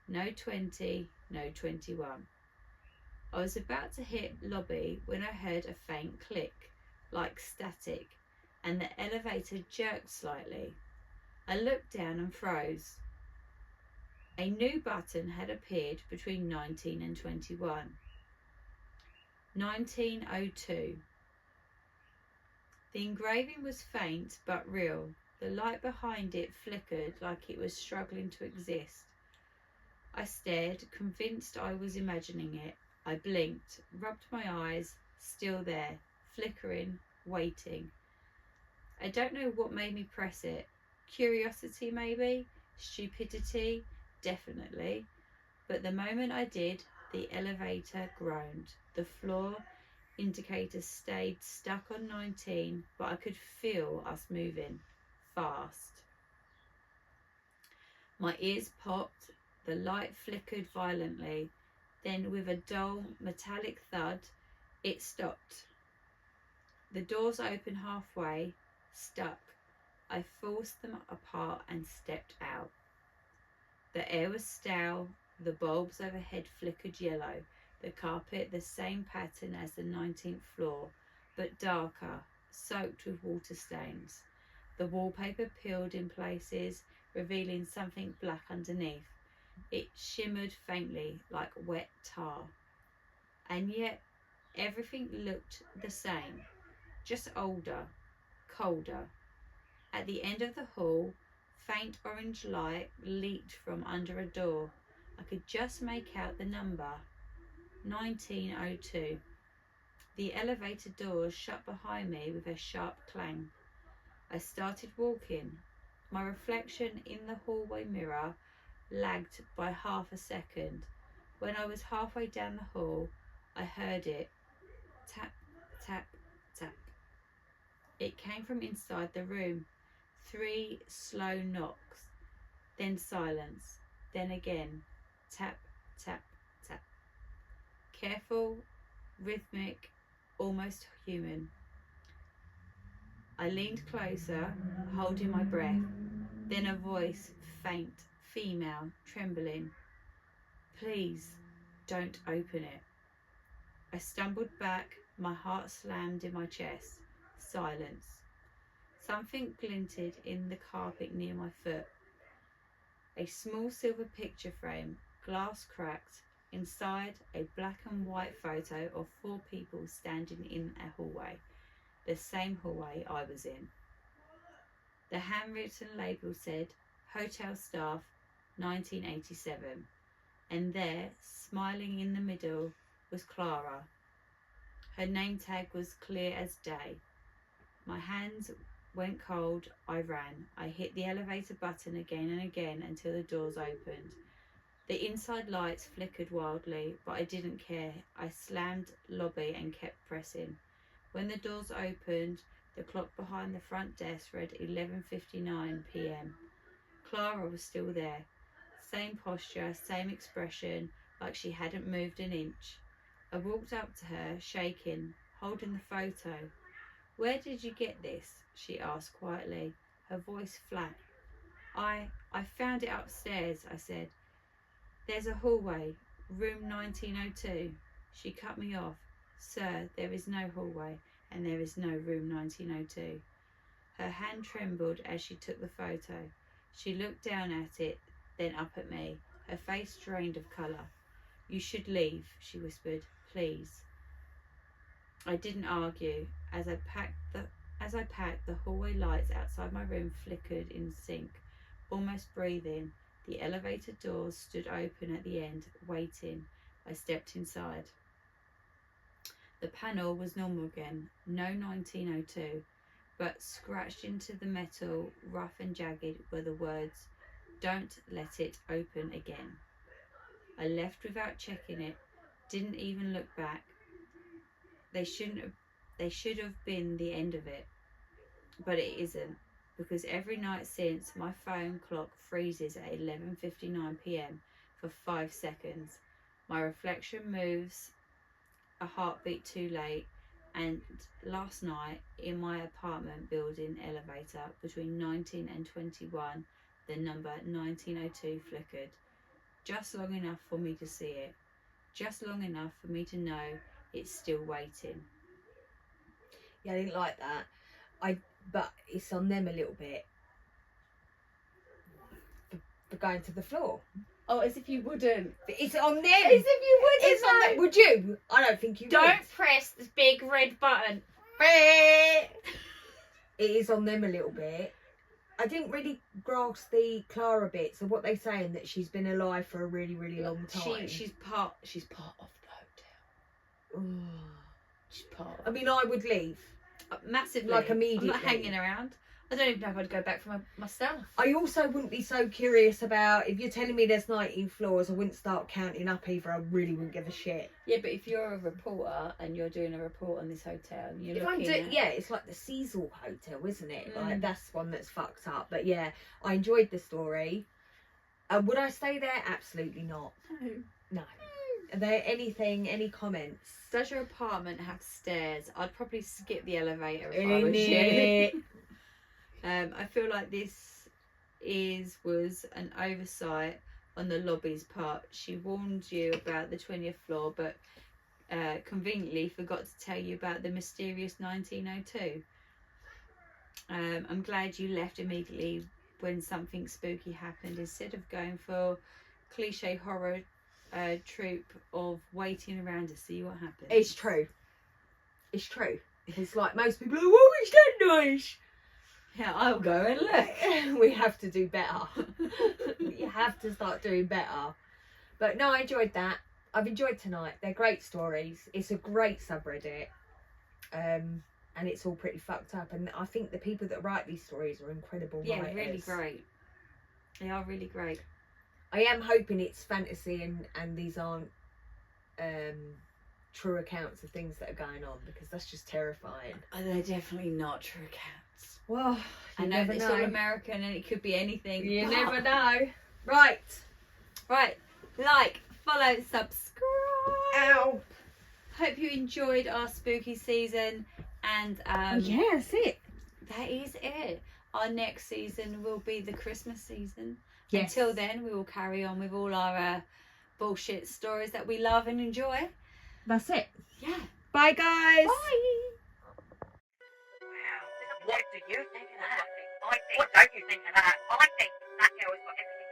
No 20, no 21. I was about to hit lobby when I heard a faint click, like static, and the elevator jerked slightly. I looked down and froze. A new button had appeared between 19 and 21. 1902. The engraving was faint but real. The light behind it flickered like it was struggling to exist. I stared, convinced I was imagining it. I blinked, rubbed my eyes, still there, flickering, waiting. I don't know what made me press it. Curiosity, maybe? Stupidity? Definitely. But the moment I did, the elevator groaned. The floor indicator stayed stuck on 19, but I could feel us moving. Fast. My ears popped. The light flickered violently. Then, with a dull, metallic thud, it stopped. The doors opened halfway, stuck. I forced them apart and stepped out. The air was stale. The bulbs overhead flickered yellow. The carpet the same pattern as the 19th floor, but darker, soaked with water stains. The wallpaper peeled in places, revealing something black underneath. It shimmered faintly like wet tar. And yet everything looked the same, just older, colder. At the end of the hall, faint orange light leaked from under a door. I could just make out the number, 1902. The elevator doors shut behind me with a sharp clang. I started walking. My reflection in the hallway mirror lagged by half a second. When I was halfway down the hall, I heard it. Tap, tap, tap. It came from inside the room. 3 slow knocks. Then silence. Then again. Tap, tap, tap. Careful, rhythmic, almost human. I leaned closer, holding my breath. Then a voice, faint, female, trembling. Please, don't open it. I stumbled back, my heart slammed in my chest. Silence. Something glinted in the carpet near my foot. A small silver picture frame, glass cracked. Inside, a black and white photo of 4 people standing in a hallway. The same hallway I was in. The handwritten label said, Hotel Staff, 1987. And there, smiling in the middle, was Clara. Her name tag was clear as day. My hands went cold. I ran. I hit the elevator button again and again until the doors opened. The inside lights flickered wildly, but I didn't care. I slammed lobby and kept pressing. When the doors opened, the clock behind the front desk read 11:59 p.m. Clara was still there. Same posture, same expression, like she hadn't moved an inch. I walked up to her, shaking, holding the photo. Where did you get this? She asked quietly, her voice flat. I found it upstairs, I said. There's a hallway, room 1902. She cut me off. Sir, there is no hallway, and there is no room 1902. Her hand trembled as she took the photo. She looked down at it, then up at me, her face drained of colour. You should leave, she whispered. Please. I didn't argue. As I packed, the hallway lights outside my room flickered in sync. Almost breathing, the elevator doors stood open at the end, waiting. I stepped inside. The panel was normal again, no 1902, but scratched into the metal, rough and jagged, were the words, Don't let it open again. I left without checking it, didn't even look back. They should have been the end of it, but it isn't, because every night since, my phone clock freezes at 11:59 p.m. for 5 seconds. My reflection moves a heartbeat too late, and last night in my apartment building elevator between 19 and 21, the number 1902 flickered, just long enough for me to see it, just long enough for me to know it's still waiting. Yeah, I didn't like that. But it's on them a little bit for going to the floor. Oh, as if you wouldn't. It's on them. As if you wouldn't. It's on them. Would you? I don't think you Don't would. press this big red button. It is on them a little bit. I didn't really grasp the Clara bit. So what they saying, that she's been alive for a really, really long time. She's part of the hotel. She's part. I mean, I would leave. Massively. Like immediately. I'm not hanging around. I don't even know if I'd go back for my stuff. I also wouldn't be so curious about, if you're telling me there's 19 floors, I wouldn't start counting up either. I really wouldn't give a shit. Yeah, but if you're a reporter and you're doing a report on this hotel and you're yeah, it's like the Cecil Hotel, isn't it? Like, that's one that's fucked up. But yeah, I enjoyed the story. Would I stay there? Absolutely not. No. Are there any comments? Does your apartment have stairs? I'd probably skip the elevator if I was you. I feel like this was an oversight on the lobby's part. She warned you about the 20th floor, but conveniently forgot to tell you about the mysterious 1902. I'm glad you left immediately when something spooky happened, instead of going for cliche horror trope of waiting around to see what happens. It's true. It's like most people are, oh, it's that nice. Yeah, I'll go and look. We have to do better. We have to start doing better. But no, I enjoyed that. I've enjoyed tonight. They're great stories. It's a great subreddit. And it's all pretty fucked up. And I think the people that write these stories are incredible writers. Yeah, really great. They are really great. I am hoping it's fantasy and these aren't true accounts of things that are going on, because that's just terrifying. They're definitely not true accounts. Well, I know it's all American and it could be anything. You never know. Right. Like, follow, subscribe. Ow. Hope you enjoyed our spooky season, and Oh yeah, that's it. that is it. Our next season will be the Christmas season. Yes. Until then, we will carry on with all our bullshit stories that we love and enjoy. That's it. Yeah. Bye, guys. Bye. Wow. What do you think of that? I think. What don't you think of that? I think that girl's got everything